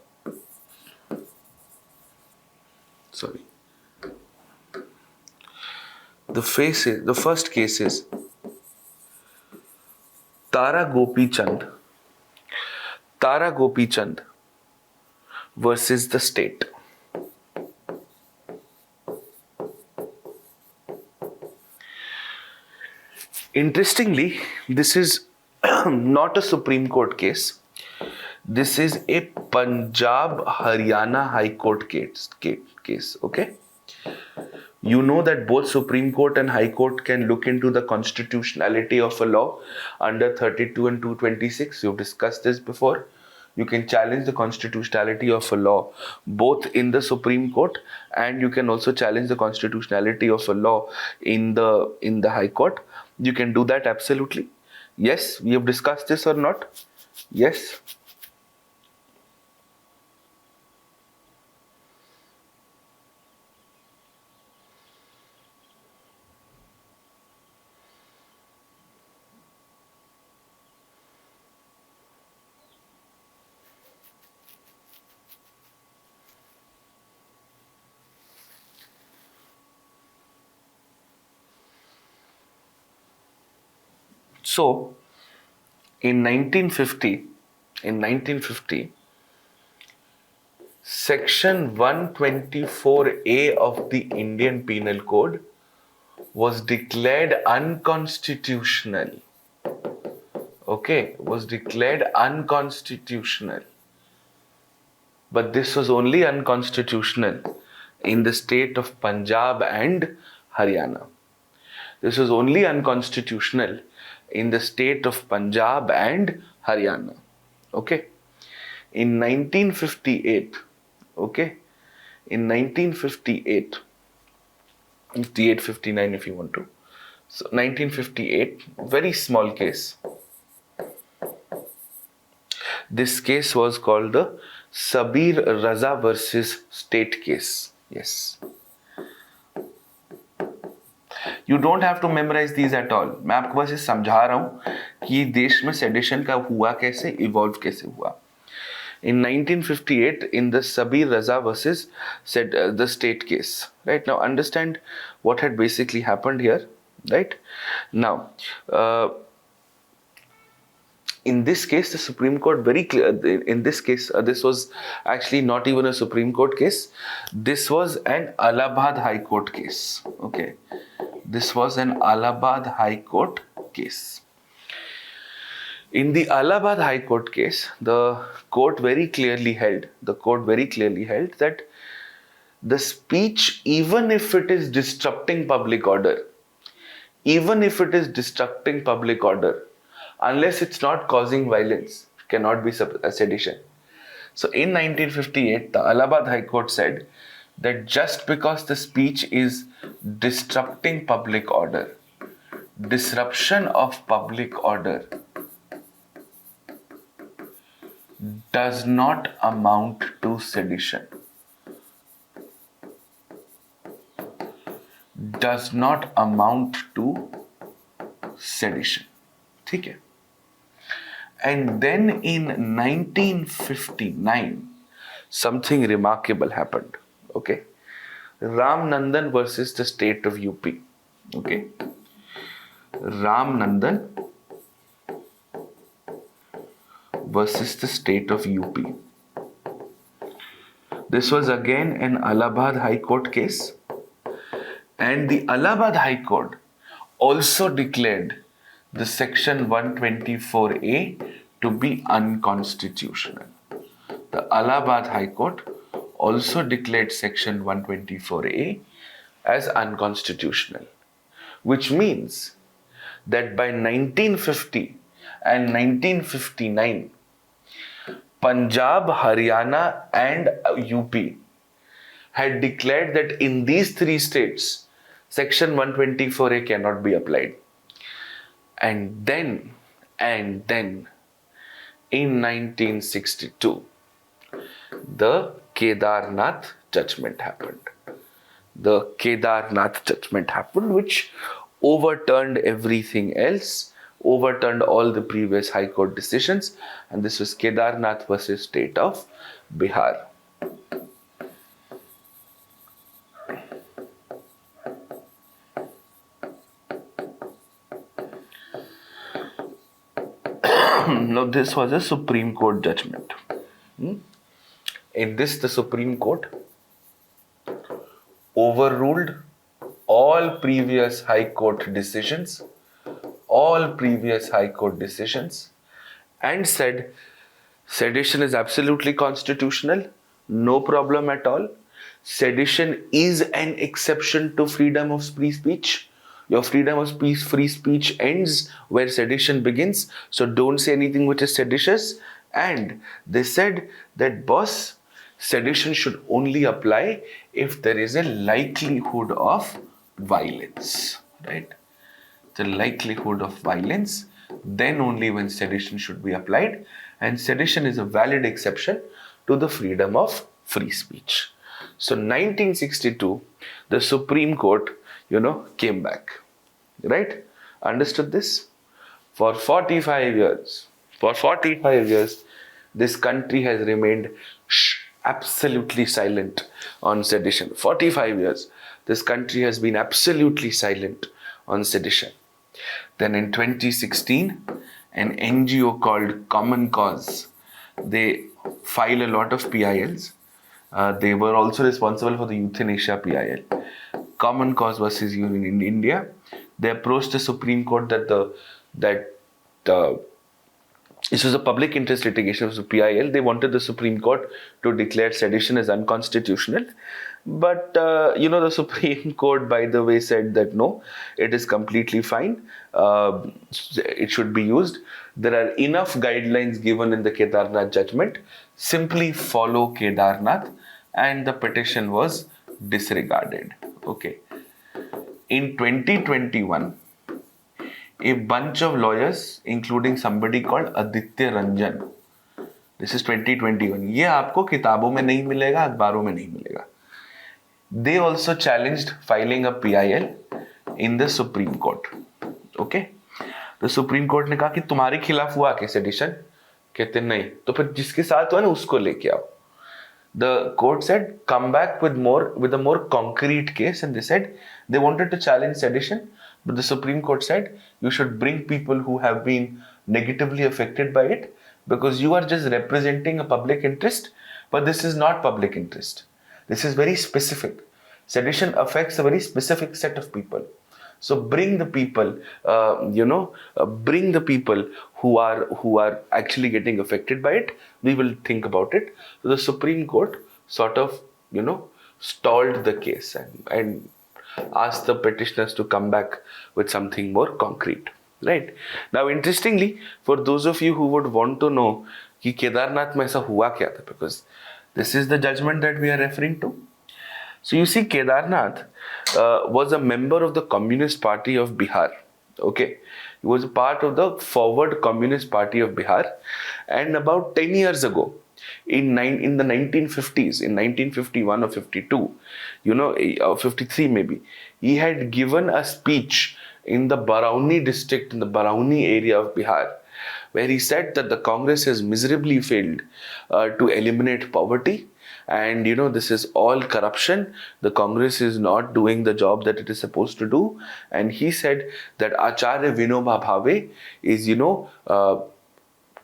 Sorry. The first case is Tara Gopi Chand. Tara Gopi Chand versus the state. Interestingly, this is not a Supreme Court case. This is a Punjab Haryana High Court case. Okay. You know that both Supreme Court and High Court can look into the constitutionality of a law under 32 and 226. You've discussed this before. You can challenge the constitutionality of a law both in the Supreme Court, and you can also challenge the constitutionality of a law in the High Court. You can do that absolutely. Yes, we have discussed this or not? Yes. So, in 1950, Section 124A of the Indian Penal Code was declared unconstitutional. Okay, was declared unconstitutional. But this was only unconstitutional in the state of Punjab and Haryana. This was only unconstitutional in the state of Punjab and Haryana. Okay. In 1958, okay, in 1958, 58, 59 if you want to. So 1958, very small case. This case was called the Sabir Raza versus state case. Yes. You don't have to memorize these at all. मैं आपको बस ये समझा रहा हूँ कि देश में सेडिशन का हुआ कैसे, इवॉल्व कैसे हुआ. In 1958, in the Sabir Raza versus the state case. Right now, understand what had basically happened here. Right now, in this case, the Supreme Court very clear. In this case, this was actually not even a Supreme Court case. This was an Allahabad High Court case. Okay, this was an Allahabad High Court case. In the Allahabad High Court case, the court very clearly held that the speech, even if it is disrupting public order, unless it's not causing violence, cannot be a sedition. So in 1958, the Allahabad High Court said that just because the speech is disrupting public order, disruption of public order does not amount to sedition. Does not amount to sedition. Okay. And then in 1959, something remarkable happened. Okay. Ram Nandan versus the state of UP. Okay. Ram Nandan versus the state of UP. This was again an Allahabad High Court case, and the Allahabad High Court also declared the section 124A to be unconstitutional. The Allahabad High Court also declared section 124A as unconstitutional, which means that by 1950 and 1959, Punjab, Haryana and UP had declared that in these three states, section 124A cannot be applied. And then in 1962, the Kedarnath Judgment happened. The Kedarnath Judgment happened, which overturned everything else, overturned all the previous High Court decisions, and this was Kedarnath versus state of Bihar. Now, this was a Supreme Court judgment. In this, the Supreme Court overruled all previous High Court decisions, and said sedition is absolutely constitutional, no problem at all. Sedition is an exception to freedom of free speech. Your freedom of free speech ends where sedition begins, so don't say anything which is seditious. And they said that, boss, sedition should only apply if there is a likelihood of violence, right? The likelihood of violence, then only when sedition should be applied. And sedition is a valid exception to the freedom of free speech. So 1962, the Supreme Court, came back, right? Understood this? For 45 years, this country has remained absolutely silent on sedition. 45 years, this country has been absolutely silent on sedition. Then in 2016, an NGO called Common Cause, they file a lot of PILs. They were also responsible for the Euthanasia PIL. Common Cause versus Union in India. They approached the Supreme Court that this was a public interest litigation, it was a PIL. They wanted the Supreme Court to declare sedition as unconstitutional. But, the Supreme Court, by the way, said that no, it is completely fine. It should be used. There are enough guidelines given in the Kedarnath Judgment. Simply follow Kedarnath, and the petition was disregarded. Okay. In 2021, a bunch of lawyers, including somebody called Aditya Ranjan, this is 2021, ये आपको किताबों में नहीं मिलेगा, अखबारों में नहीं मिलेगा. They also challenged filing a PIL in the Supreme Court. Okay? The Supreme Court ने कहा कि तुम्हारे खिलाफ हुआ क्या sedition? कहते नहीं, तो फिर जिसके साथ हुआ ना उसको लेके आओ. The court said, come back with a more concrete case, and they said they wanted to challenge sedition, but the Supreme Court said you should bring people who have been negatively affected by it, because you are just representing a public interest, but this is not public interest. This is very specific. Sedition affects a very specific set of people. So bring the people, who are actually getting affected by it. We will think about it. So the Supreme Court sort of, stalled the case and asked the petitioners to come back with something more concrete. Right? Now, interestingly, for those of you who would want to know कि केदारनाथ में ऐसा हुआ क्या था, because this is the judgment that we are referring to. So you see, Kedarnath was a member of the Communist Party of Bihar. Okay, he was a part of the Forward Communist Party of Bihar, and about 10 years ago, in the 1950s, in 1951 or 52, or 53 maybe, he had given a speech in the Barauni district, in the Barauni area of Bihar, where he said that the Congress has miserably failed to eliminate poverty. And this is all corruption. The Congress is not doing the job that it is supposed to do. And he said that Acharya Vinoba Bhave is,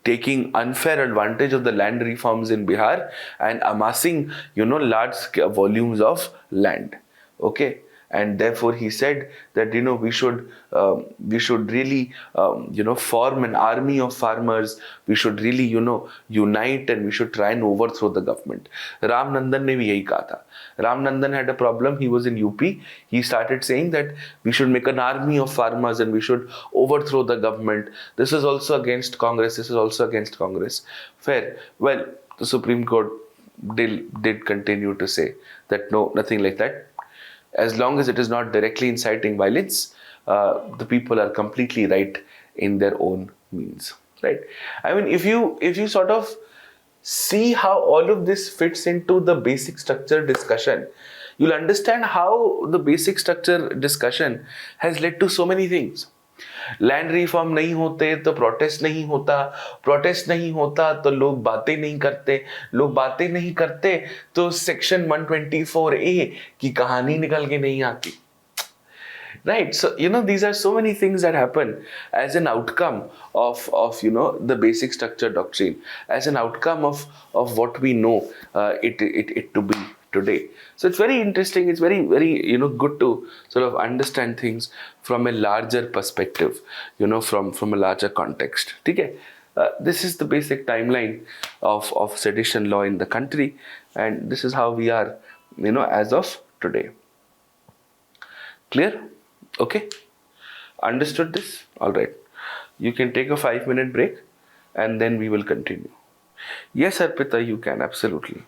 taking unfair advantage of the land reforms in Bihar and amassing, large volumes of land. Okay. And therefore he said that, we should really, form an army of farmers. We should really, unite, and we should try and overthrow the government. Ram Nandan ne bhi yahi kaha tha. Ram Nandan had a problem. He was in UP. He started saying that we should make an army of farmers and we should overthrow the government. This is also against Congress. This is also against Congress. Fair. Well, the Supreme Court did continue to say that no, nothing like that. As long as it is not directly inciting violence, the people are completely right in their own means, right? I mean, if you sort of see how all of this fits into the basic structure discussion, you'll understand how the basic structure discussion has led to so many things. Land reform नहीं होते तो protest नहीं होता तो लोग बातें नहीं करते तो सेक्शन 124A की कहानी निकल के नहीं आती. Right. So, these are so many things that happen as an outcome of the basic structure doctrine, as an outcome of what we know it to be today. So it's very interesting. It's very, very, good to sort of understand things from a larger perspective, from a larger context. Okay. This is the basic timeline of sedition law in the country, and this is how we are, as of today. Clear? Okay. Understood this? All right. You can take a 5-minute break and then we will continue. Yes, Arpita, you can absolutely.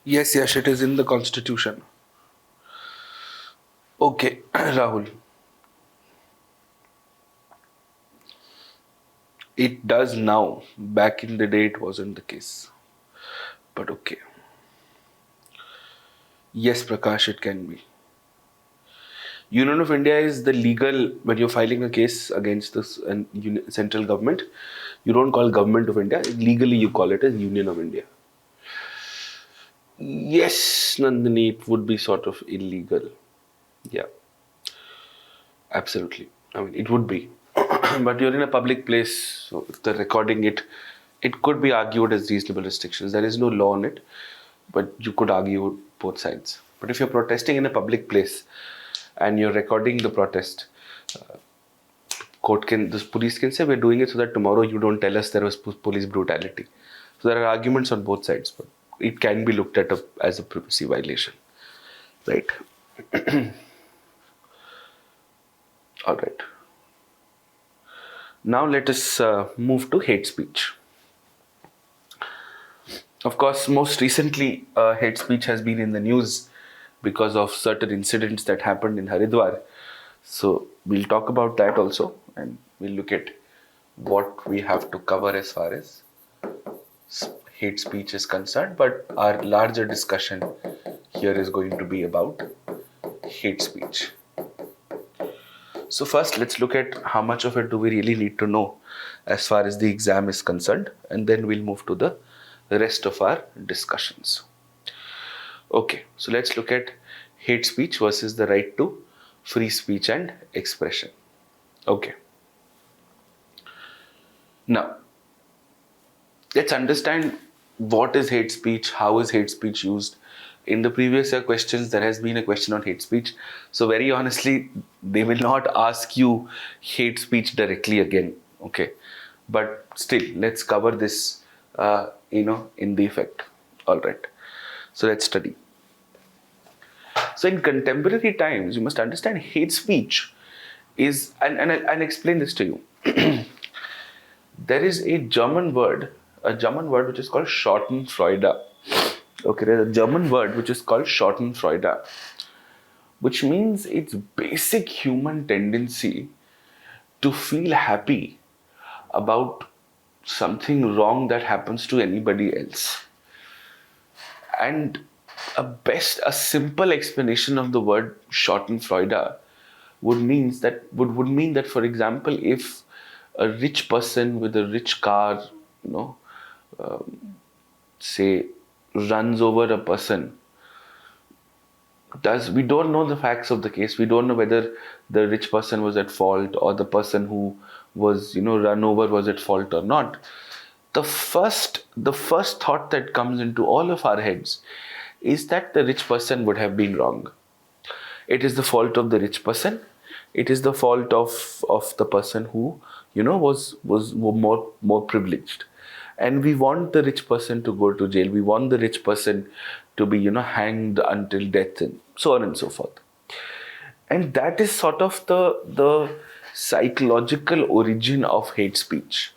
Yes, it is in the constitution. Okay, Rahul. It does now. Back in the day, it wasn't the case. But okay. Yes, Prakash, it can be. Union of India is the legal, when you're filing a case against the central government, you don't call Government of India. Legally, you call it as Union of India. Yes, Nandini, it would be sort of illegal. Yeah, absolutely. I mean, it would be. But you're in a public place, so if they're recording it, it could be argued as reasonable restrictions. There is no law on it, but you could argue both sides. But if you're protesting in a public place and you're recording the protest, the police can say, we're doing it so that tomorrow you don't tell us there was police brutality. So there are arguments on both sides, but it can be looked at as a privacy violation, right? All right. Now let us move to hate speech. Of course, most recently, hate speech has been in the news because of certain incidents that happened in Haridwar. So we'll talk about that also, and we'll look at what we have to cover as far as hate speech is concerned. But our larger discussion here is going to be about hate speech. So first, let's look at how much of it do we really need to know as far as the exam is concerned, and then we'll move to the rest of our discussions. Okay, so let's look at hate speech versus the right to free speech and expression. Okay. Now, let's understand what is hate speech, how is hate speech used. In the previous year questions, there has been a question on hate speech. So very honestly, they will not ask you hate speech directly again. Okay. But still, let's cover this, in the effect. All right. So let's study. So in contemporary times, you must understand hate speech is, and I'll explain this to you. There is a German word which is called Schadenfreude. Okay, there's a German word which is called Schadenfreude, which means it's basic human tendency to feel happy about something wrong that happens to anybody else. And a simple explanation of the word Schadenfreude would mean that, for example, if a rich person with a rich car, say, runs over a person, we don't know the facts of the case. We don't know whether the rich person was at fault or the person who was, run over was at fault or not. The first thought that comes into all of our heads is that the rich person would have been wrong. It is the fault of the rich person. It is the fault of the person who, was more privileged. And we want the rich person to go to jail. We want the rich person to be, hanged until death, and so on and so forth. And that is sort of the psychological origin of hate speech.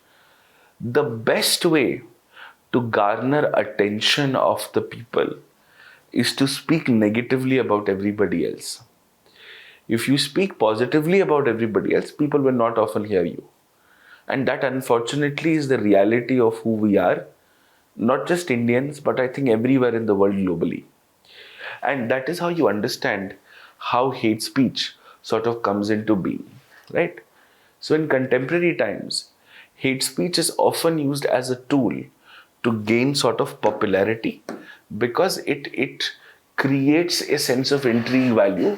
The best way to garner attention of the people is to speak negatively about everybody else. If you speak positively about everybody else, people will not often hear you. And that, unfortunately, is the reality of who we are, not just Indians, but I think everywhere in the world globally. And that is how you understand how hate speech sort of comes into being, right? So in contemporary times, hate speech is often used as a tool to gain sort of popularity because it creates a sense of intrigue value,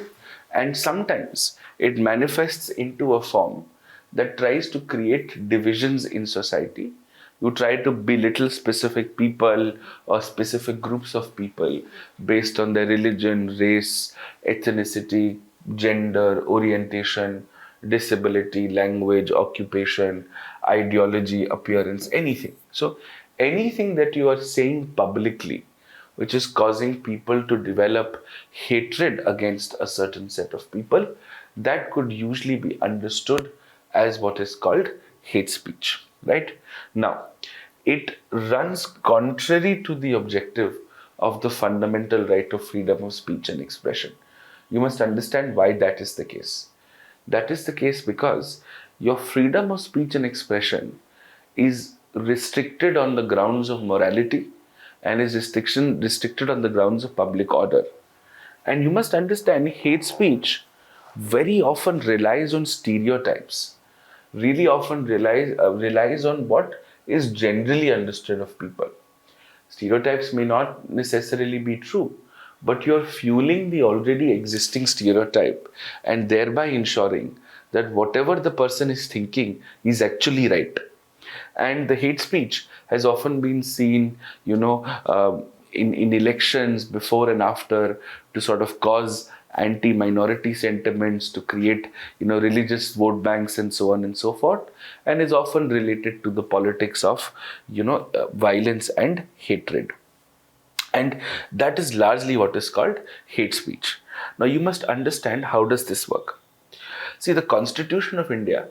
and sometimes it manifests into a form that tries to create divisions in society. You try to belittle specific people or specific groups of people based on their religion, race, ethnicity, gender, orientation, disability, language, occupation, ideology, appearance, anything. So anything that you are saying publicly which is causing people to develop hatred against a certain set of people, that could usually be understood as what is called hate speech, right? Now, it runs contrary to the objective of the fundamental right of freedom of speech and expression. You must understand why that is the case. That is the case because your freedom of speech and expression is restricted on the grounds of morality and is restricted on the grounds of public order. And you must understand hate speech very often relies on stereotypes, really often relies on what is generally understood of people. Stereotypes may not necessarily be true, but you're fueling the already existing stereotype and thereby ensuring that whatever the person is thinking is actually right. And the hate speech has often been seen, in elections before and after to sort of cause anti-minority sentiments, to create, religious vote banks and so on and so forth, and is often related to the politics of, violence and hatred. And that is largely what is called hate speech. Now you must understand, how does this work? See, the Constitution of India,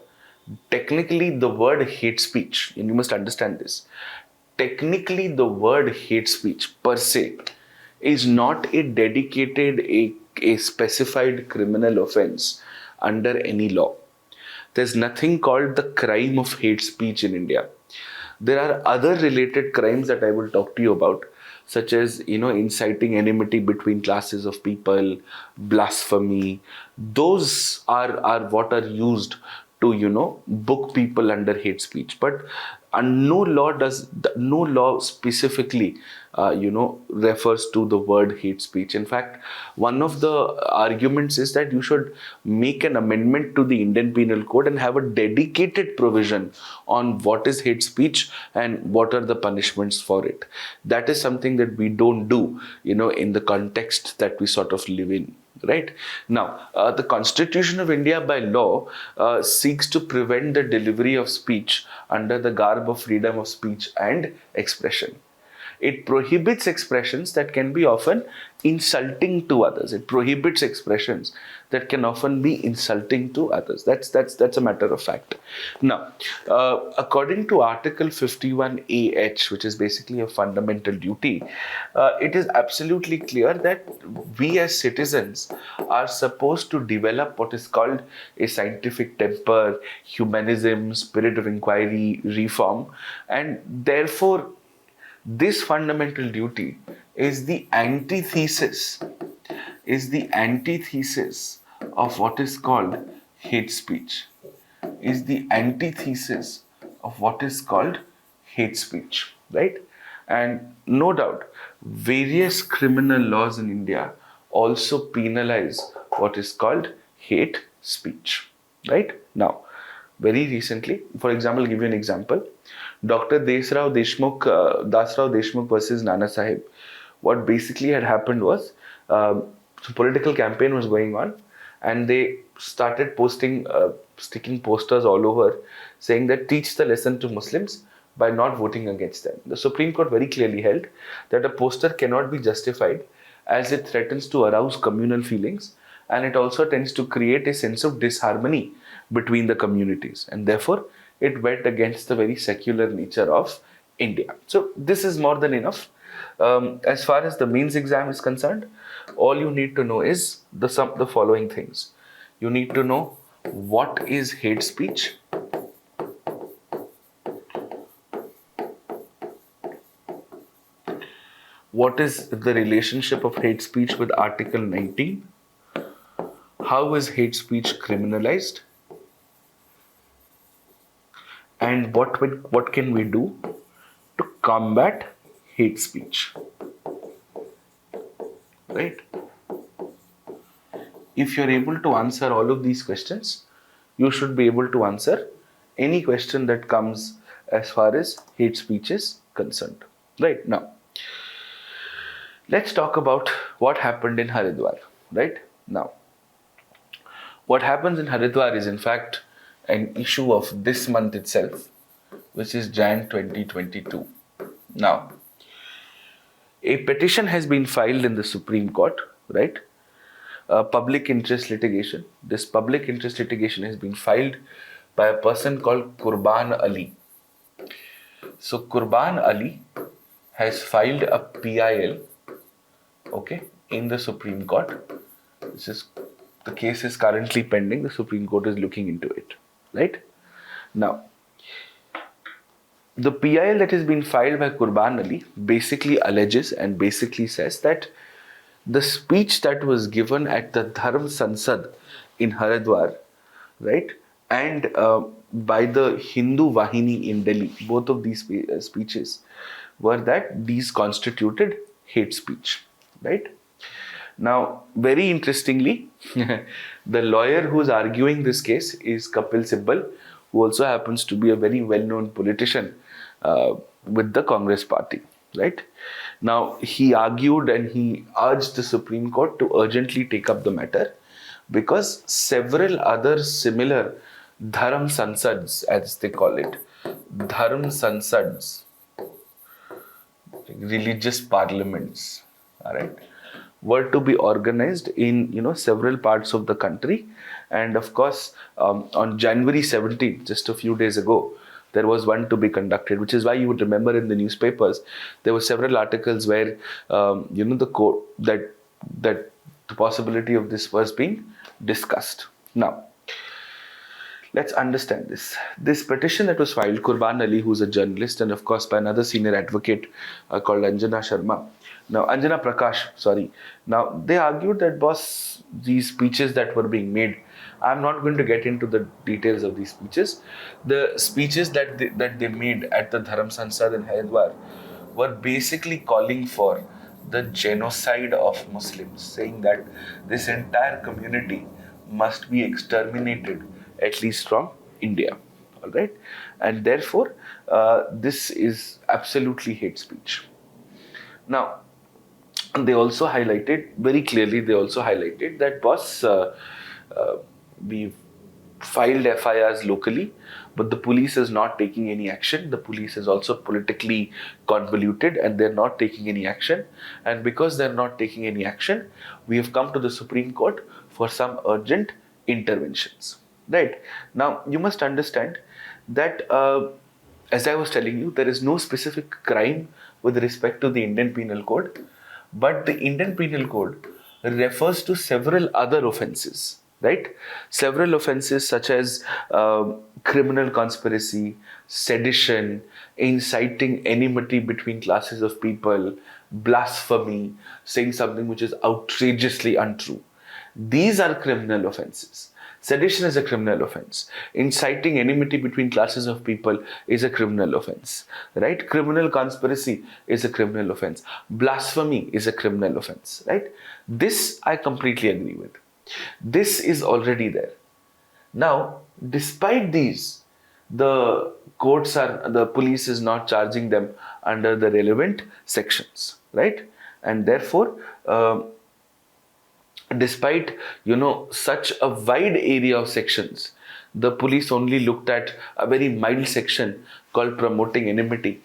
technically the word hate speech, and you must understand this, technically the word hate speech per se is not a dedicated, a specified criminal offense under any law. There's nothing called the crime of hate speech in India. There are other related crimes that I will talk to you about, such as, inciting enmity between classes of people, blasphemy. Those are what are used to, book people under hate speech. But no law specifically, refers to the word hate speech. In fact, one of the arguments is that you should make an amendment to the Indian Penal Code and have a dedicated provision on what is hate speech and what are the punishments for it. That is something that we don't do, in the context that we sort of live in. Right now, the Constitution of India by law seeks to prevent the delivery of speech under the garb of freedom of speech and expression. It prohibits expressions that can be often insulting to others. It prohibits expressions that can often be insulting to others. That's a matter of fact. Now, according to Article 51AH, which is basically a fundamental duty, it is absolutely clear that we as citizens are supposed to develop what is called a scientific temper, humanism, spirit of inquiry, reform, and therefore this fundamental duty is the antithesis of what is called hate speech. Is the antithesis of what is called hate speech, right? And no doubt, various criminal laws in India also penalize what is called hate speech, right? Now, very recently, for example, I'll give you an example. Dr. Dasrao Deshmukh versus Nana Sahib. What basically had happened was, political campaign was going on, and they started sticking posters all over saying that teach the lesson to Muslims by not voting against them. The Supreme Court very clearly held that a poster cannot be justified as it threatens to arouse communal feelings, and it also tends to create a sense of disharmony between the communities, and therefore it went against the very secular nature of India. So this is more than enough. As far as the mains exam is concerned, all you need to know is the following things. You need to know what is hate speech, what is the relationship of hate speech with Article 19, how is hate speech criminalized, and what can we do to combat hate speech, right? If you're able to answer all of these questions, you should be able to answer any question that comes as far as hate speech is concerned. Right now, let's talk about what happened in Haridwar. Right now, what happens in Haridwar is in fact an issue of this month itself, which is Jan 2022. Now, a petition has been filed in the Supreme Court, right? Public interest litigation. This public interest litigation has been filed by a person called Qurban Ali. So Qurban Ali has filed a PIL okay, in the Supreme Court. This is the case is currently pending. The Supreme Court is looking into it, right? Now, the PIL that has been filed by Qurban Ali basically alleges and basically says that the speech that was given at the Dharm Sansad in Haridwar, right, and by the Hindu Vahini in Delhi, both of these speeches were that these constituted hate speech, right? Now, very interestingly, the lawyer who's arguing this case is Kapil Sibal, who also happens to be a very well-known politician with the Congress party, right? Now, he argued and he urged the Supreme Court to urgently take up the matter because several other similar Dharam Sansads, as they call it, Dharam Sansads, religious parliaments, all right, were to be organized in several parts of the country. And of course, on January 17th, just a few days ago, there was one to be conducted, which is why you would remember in the newspapers there were several articles where the court that the possibility of this was being discussed. Now, let's understand this. This petition that was filed, Qurban Ali, who's a journalist, and of course by another senior advocate called Anjana Prakash, sorry. Now, they argued that, boss, these speeches that were being made, I'm not going to get into the details of these speeches. The speeches that they made at the Dharam Sansad in Haridwar were basically calling for the genocide of Muslims, saying that this entire community must be exterminated, at least from India. All right, and therefore, this is absolutely hate speech. Now, they also highlighted very clearly. They also highlighted that, boss, we've filed FIRs locally, but the police is not taking any action. The police is also politically convoluted and they're not taking any action. And because they're not taking any action, we have come to the Supreme Court for some urgent interventions. Right? Now, you must understand that, as I was telling you, there is no specific crime with respect to the Indian Penal Code, but the Indian Penal Code refers to several other offences. Right? Several offences such as criminal conspiracy, sedition, inciting enmity between classes of people, blasphemy, saying something which is outrageously untrue. These are criminal offences. Sedition is a criminal offense. Inciting enmity between classes of people is a criminal offense. Right? Criminal conspiracy is a criminal offense. Blasphemy is a criminal offense. Right? This I completely agree with. This is already there. Now, despite these, the police is not charging them under the relevant sections, right? And therefore, despite such a wide area of sections, the police only looked at a very mild section called promoting enmity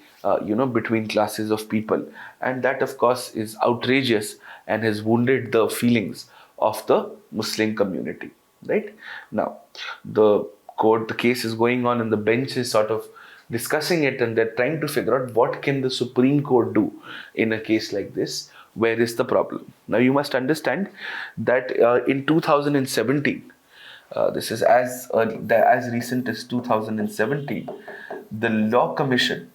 between classes of people, and that of course is outrageous and has wounded the feelings of the Muslim community. Right? Now, the case is going on and the bench is sort of discussing it, and they're trying to figure out what can the Supreme Court do in a case like this. Where is the problem? Now, you must understand that in 2017, this is as recent as 2017, the Law Commission,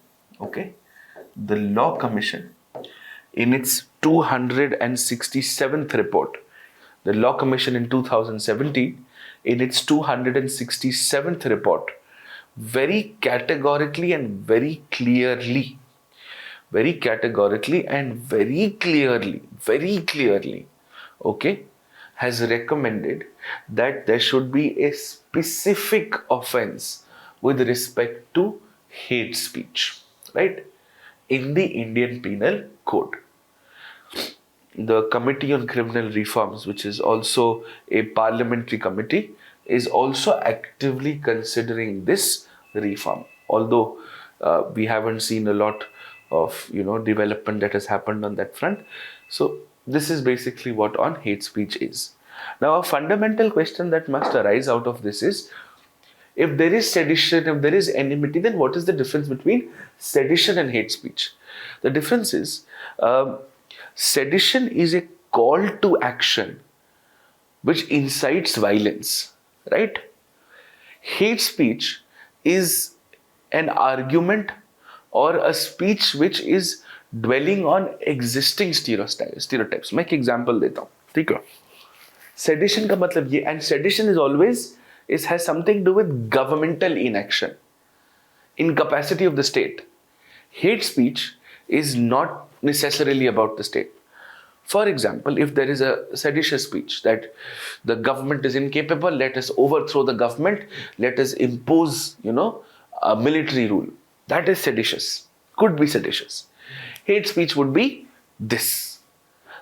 in its 267th report, the Law Commission in 2017, in its 267th report, very categorically and very clearly, has recommended that there should be a specific offense with respect to hate speech, right, in the Indian Penal Code. The Committee on Criminal Reforms, which is also a parliamentary committee, is also actively considering this reform. Although we haven't seen a lot of development that has happened on that front. So this is basically what on hate speech is. Now, a fundamental question that must arise out of this is, if there is sedition, if there is enmity, then what is the difference between sedition and hate speech? The difference is, Sedition is a call to action which incites violence, right? Hate speech is an argument or a speech which is dwelling on existing stereotypes. मैं एक example देता हूँ, ठीक है? Sedition का मतलब ये, and sedition is always has something to do with governmental inaction, incapacity of the state. Hate speech is not necessarily about the state. For example, if there is a seditious speech that the government is incapable, let us overthrow the government, let us impose, a military rule. That is seditious. Could be seditious. Hate speech would be this.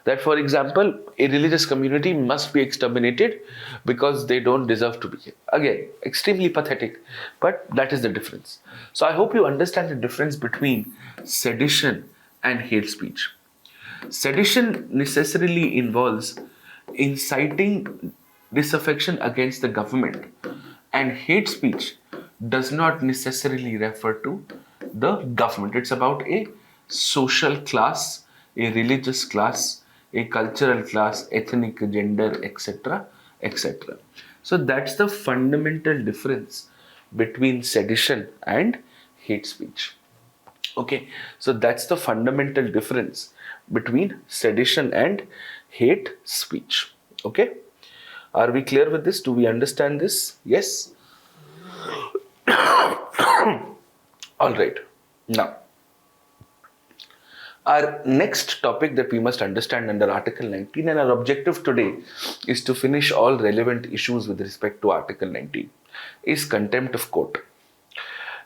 That, for example, a religious community must be exterminated because they don't deserve to be here. Again, extremely pathetic, but that is the difference. So I hope you understand the difference between sedition and hate speech. Sedition necessarily involves inciting disaffection against the government, and hate speech does not necessarily refer to the government. It's about a social class, a religious class, a cultural class, ethnic, gender, etc., etc. So that's the fundamental difference between sedition and hate speech. Okay, so that's the fundamental difference between sedition and hate speech. Okay, are we clear with this? Do we understand this? Yes? All right. Now, our next topic that we must understand under Article 19, and our objective today is to finish all relevant issues with respect to Article 19, is contempt of court.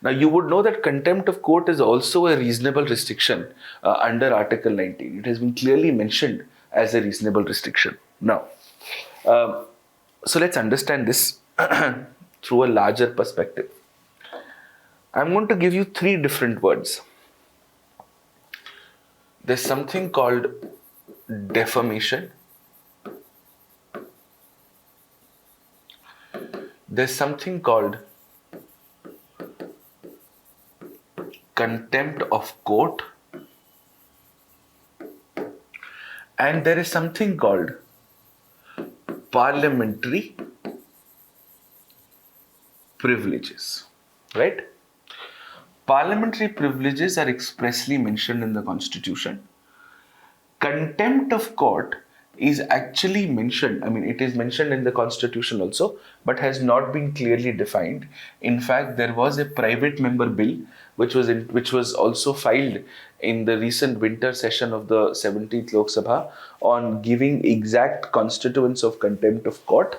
Now, you would know that contempt of court is also a reasonable restriction under Article 19. It has been clearly mentioned as a reasonable restriction. Now, so let's understand this through a larger perspective. I'm going to give you three different words. There's something called defamation. There's something called contempt of court, and there is something called parliamentary privileges, right? Parliamentary privileges are expressly mentioned in the Constitution. Contempt of court is actually mentioned, it is mentioned in the Constitution also, but has not been clearly defined. In fact, there was a private member bill which was also filed in the recent winter session of the 17th Lok Sabha on giving exact constituents of contempt of court.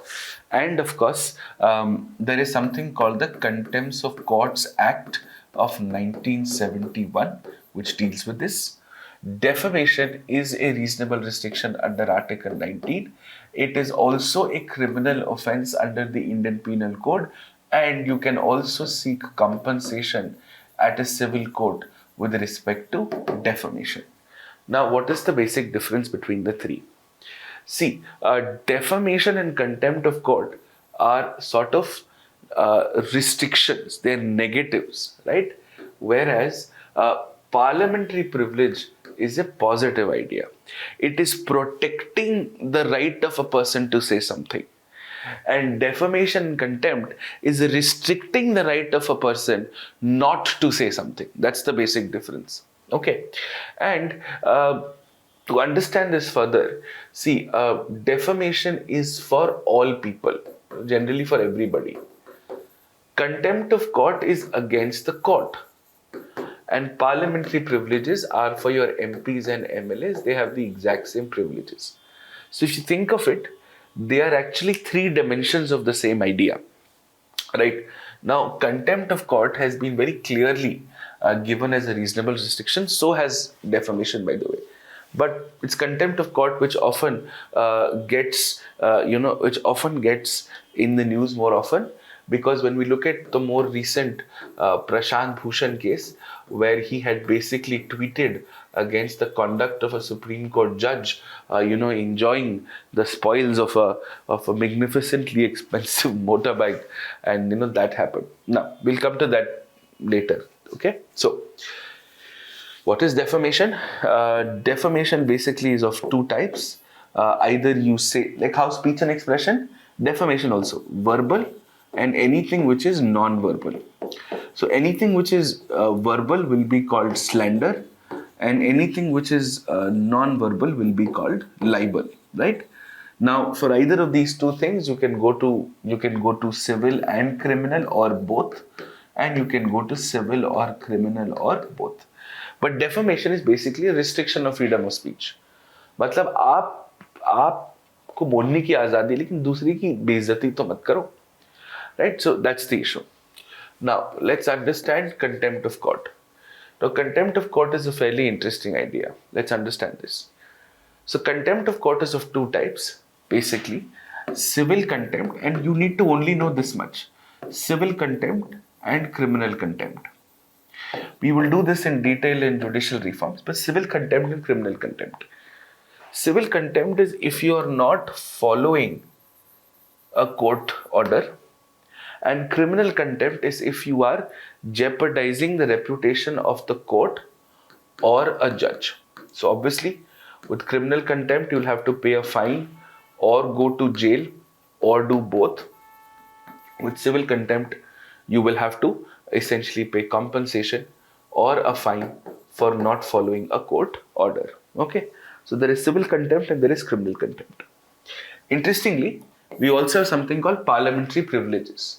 And of course, there is something called the Contempts of Courts Act of 1971, which deals with this. Defamation is a reasonable restriction under Article 19. It is also a criminal offence under the Indian Penal Code, and you can also seek compensation at a civil court with respect to defamation. Now, what is the basic difference between the three? See, defamation and contempt of court are sort of restrictions, they're negatives, right? Whereas parliamentary privilege is a positive idea. It is protecting the right of a person to say something. And defamation and contempt is restricting the right of a person not to say something. That's the basic difference. Okay. And to understand this further, see, defamation is for all people, generally for everybody. Contempt of court is against the court. And parliamentary privileges are for your MPs and MLAs. They have the exact same privileges. So if you think of it, they are actually three dimensions of the same idea, right? Now, contempt of court has been very clearly given as a reasonable restriction. So has defamation, by the way. But it's contempt of court which often gets in the news more often. Because when we look at the more recent Prashant Bhushan case, where he had basically tweeted against the conduct of a Supreme Court judge, enjoying the spoils of a magnificently expensive motorbike, and that happened. Now, we'll come to that later. Okay, so What is defamation? Defamation basically is of two types. Either you say, like how speech and expression, defamation also, verbal and anything which is non-verbal. So anything which is verbal will be called slander, and anything which is non-verbal will be called libel, right? Now, for either of these two things, you can go to civil and criminal or both, and you can go to civil or criminal or both. But defamation is basically a restriction of freedom of speech. मतलब आपको बोलने की आजादी, लेकिन दूसरी की बेइज्जती तो मत करो, right? So that's the issue. Now let's understand contempt of court. Now contempt of court is a fairly interesting idea. Let's understand this. So contempt of court is of two types, basically civil contempt, and you need to only know this much: civil contempt and criminal contempt. We will do this in detail in judicial reforms, but civil contempt and criminal contempt. Civil contempt is if you are not following a court order, and criminal contempt is if you are jeopardizing the reputation of the court or a judge. So obviously, with criminal contempt, you'll have to pay a fine or go to jail or do both. With civil contempt, you will have to essentially pay compensation or a fine for not following a court order. Okay, so there is civil contempt and there is criminal contempt. Interestingly, we also have something called parliamentary privileges,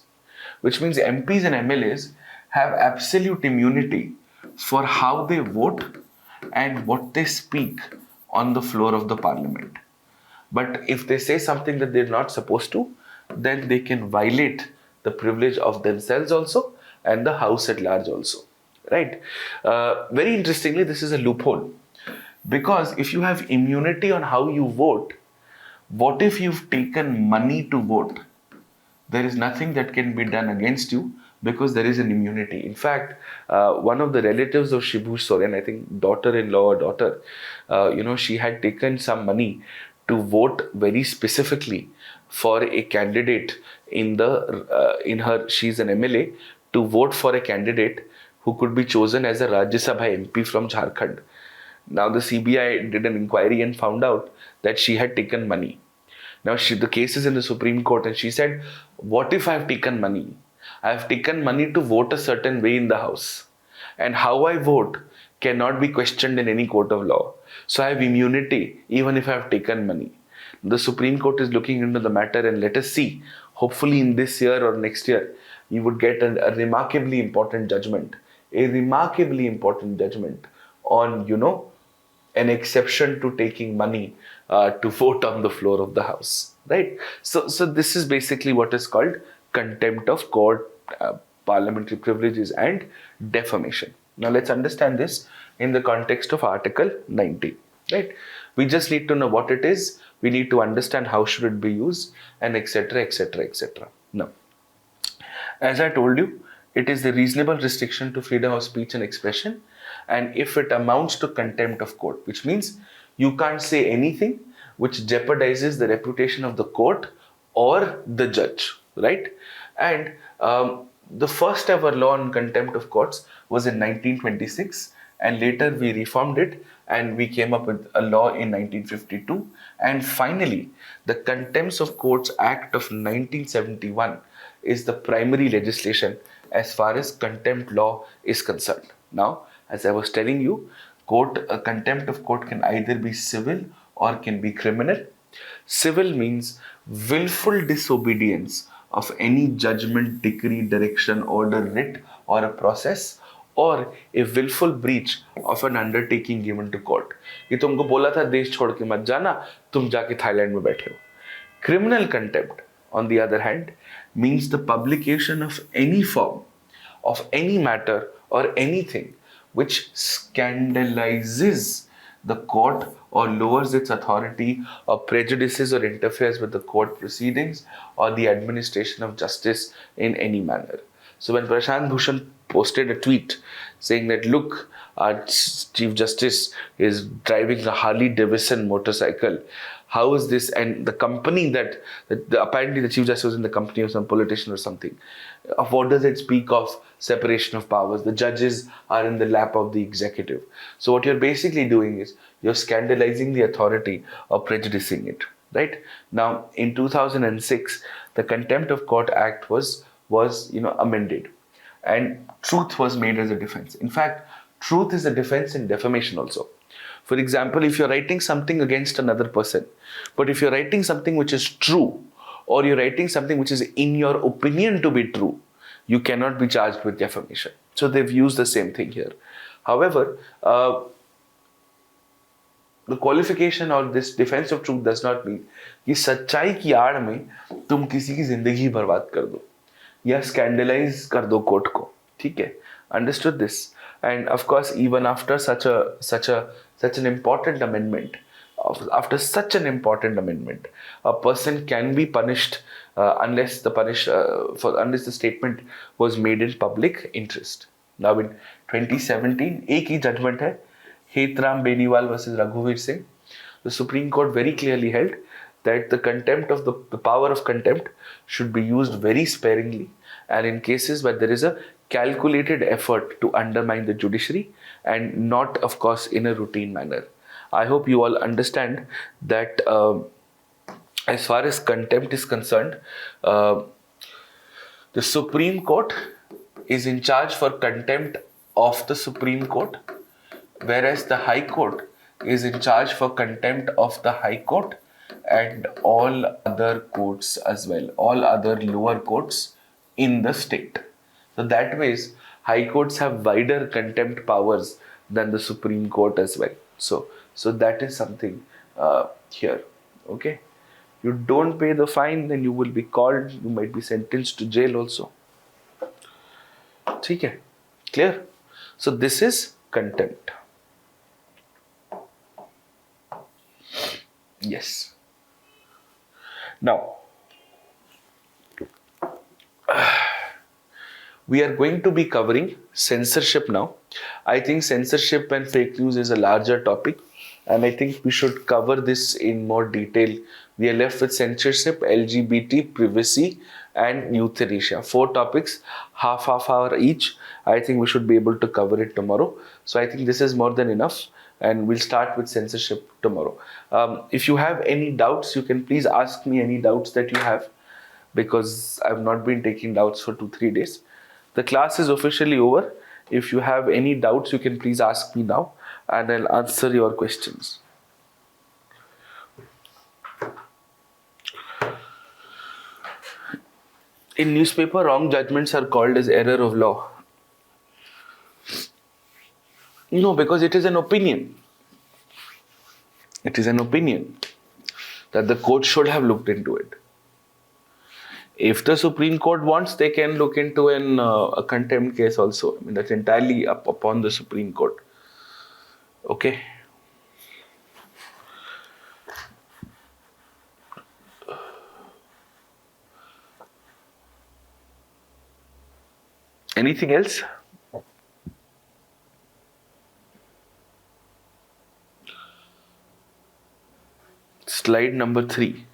which means MPs and MLAs have absolute immunity for how they vote and what they speak on the floor of the parliament. But if they say something that they're not supposed to, then they can violate the privilege of themselves also and the house at large also, right? Very interestingly, this is a loophole, because if you have immunity on how you vote, what if you've taken money to vote? There is nothing that can be done against you because there is an immunity. In fact, one of the relatives of Shibu Soren, I think daughter-in-law or daughter, she had taken some money to vote very specifically for a candidate she's an MLA, to vote for a candidate who could be chosen as a Rajya Sabha MP from Jharkhand. Now the CBI did an inquiry and found out that she had taken money. Now the case is in the Supreme Court, and she said, what if I have taken money? I have taken money to vote a certain way in the house, and how I vote cannot be questioned in any court of law. So I have immunity even if I have taken money. The Supreme Court is looking into the matter, and let us see, hopefully in this year or next year, we would get a remarkably important judgment. A remarkably important judgment on, an exception to taking money to vote on the floor of the house, right? So this is basically what is called contempt of court, parliamentary privileges and defamation. Now let's understand this in the context of Article 19, right? We just need to know what it is. We need to understand how should it be used, and etc, etc, etc. Now, as I told you, it is the reasonable restriction to freedom of speech and expression, and if it amounts to contempt of court, which means you can't say anything which jeopardizes the reputation of the court or the judge, right? And the first ever law on contempt of courts was in 1926, and later we reformed it and we came up with a law in 1952, and finally the Contempts of Courts Act of 1971 is the primary legislation as far as contempt law is concerned. Now, as I was telling you, contempt of court can either be civil or can be criminal. Civil means willful disobedience of any judgment, decree, direction, order, writ or a process, or a willful breach of an undertaking given to court. कि तुमको बोला था देश छोड़ के मत जाना, तुम जाके थाईलैंड में बैठे हो. Criminal contempt, on the other hand, means the publication of any form, of any matter or anything which scandalizes the court or lowers its authority or prejudices or interferes with the court proceedings or the administration of justice in any manner. So when Prashant Bhushan posted a tweet saying that, look, our Chief Justice is driving a Harley Davidson motorcycle, how is this, and the company apparently the chief justice was in the company of some politician or something. What does it speak of? Separation of powers. The judges are in the lap of the executive. So what you're basically doing is you're scandalizing the authority or prejudicing it. Right now, in 2006, the Contempt of Court Act was amended, and truth was made as a defense. In fact, truth is a defense in defamation also. For example, if you're writing something against another person, but if you're writing something which is true, or you're writing something which is in your opinion to be true, you cannot be charged with defamation. So they've used the same thing here. However, the qualification or this defense of truth does not mean कि सच्चाई की आड़ में तुम किसी की जिंदगी बर्बाद कर दो या scandalize कर दो कोर्ट को, ठीक है? Understood this? And of course, even after such an important amendment, a person can be punished unless the statement was made in public interest. Now in 2017, एक ही judgment है, Hetram Beniwal versus Raghuveer Singh. The Supreme Court very clearly held that the power of contempt should be used very sparingly, and in cases where there is a calculated effort to undermine the judiciary and not, of course, in a routine manner. I hope you all understand that as far as contempt is concerned, the Supreme Court is in charge for contempt of the Supreme Court, whereas the High Court is in charge for contempt of the High Court and all other courts as well, all other lower courts in the state. So that ways, High Courts have wider contempt powers than the Supreme Court as well. So that is something here. Okay, you don't pay the fine, then you will be called. You might be sentenced to jail also. ठीक है? Clear? So this is contempt. Yes. Now, we are going to be covering censorship now. I think censorship and fake news is a larger topic, and I think we should cover this in more detail. We are left with censorship, LGBT, privacy, and euthanasia. 4 topics, half hour each. I think we should be able to cover it tomorrow. So I think this is more than enough, and we'll start with censorship tomorrow. If you have any doubts, you can please ask me any doubts that you have, because I've not been taking doubts for 2-3 days. The class is officially over. If you have any doubts, you can please ask me now, and I'll answer your questions. In newspaper, wrong judgments are called as error of law. No, because it is an opinion. It is an opinion that the court should have looked into it. If the Supreme Court wants, they can look into a contempt case also. I mean, that's entirely upon the Supreme Court. Okay. Anything else? Slide number 3.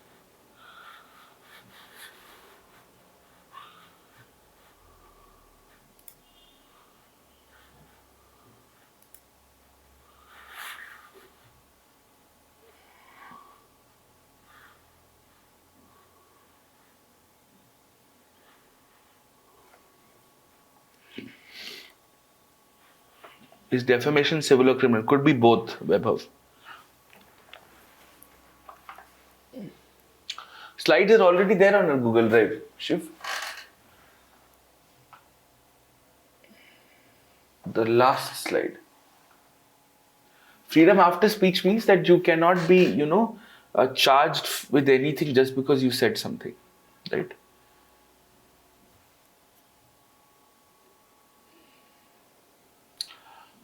Is defamation civil or criminal? Could be both, Vaibhav. Slides are already there on our Google Drive, Shiv. The last slide. Freedom after speech means that you cannot be, charged with anything just because you said something, right?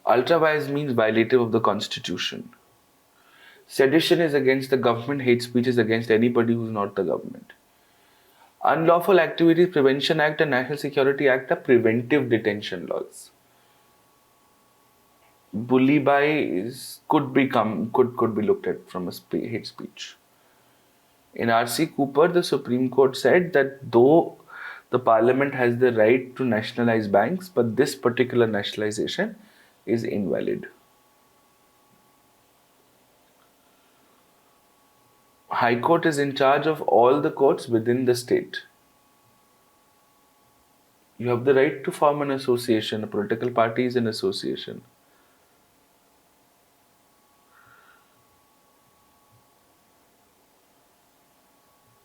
Ultra vires means violative of the Constitution. Sedition is against the government. Hate speech is against anybody who's not the government. Unlawful Activities Prevention Act and National Security Act are preventive detention laws. Bully by could be looked at from a hate speech. In R.C. Cooper, the Supreme Court said that though the Parliament has the right to nationalize banks, but this particular nationalization is invalid. High Court is in charge of all the courts within the state. You have the right to form an association. A political party is an association.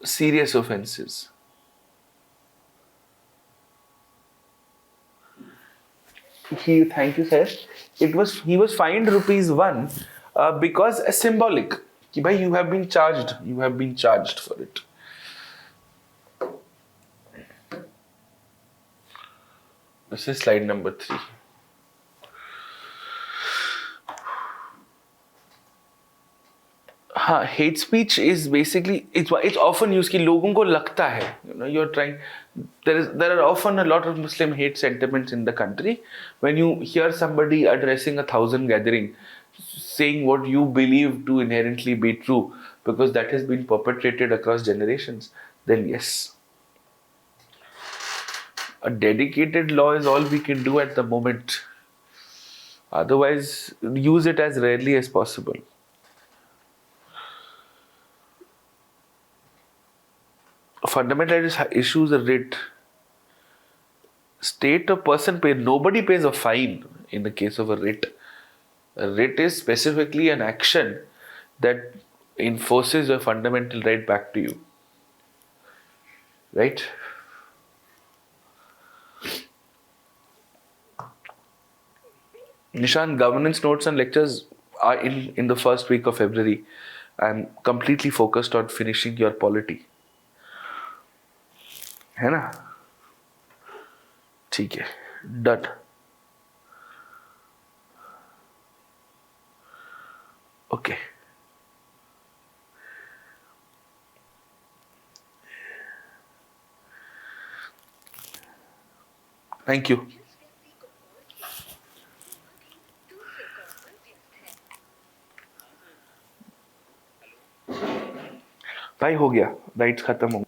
Serious offences. Thank you, sir. He was fined ₹1 because a symbolic. Ki bhai, you have been charged. You have been charged for it. This is slide number 3. हाँ, hate speech is basically it's often used कि लोगों को लगता है, you're trying. There are often a lot of Muslim hate sentiments in the country. When you hear somebody addressing 1,000 gathering, saying what you believe to inherently be true, because that has been perpetrated across generations, then yes. A dedicated law is all we can do at the moment. Otherwise, use it as rarely as possible. Fundamental issues a writ. State or person pay. Nobody pays a fine in the case of a writ. A writ is specifically an action that enforces your fundamental right back to you. Right? Nishan, governance notes and lectures are in the first week of February. I'm completely focused on finishing your polity. है ना? ठीक है, done. Okay. Thank you. भाई हो गया, rights खत्म हो गया.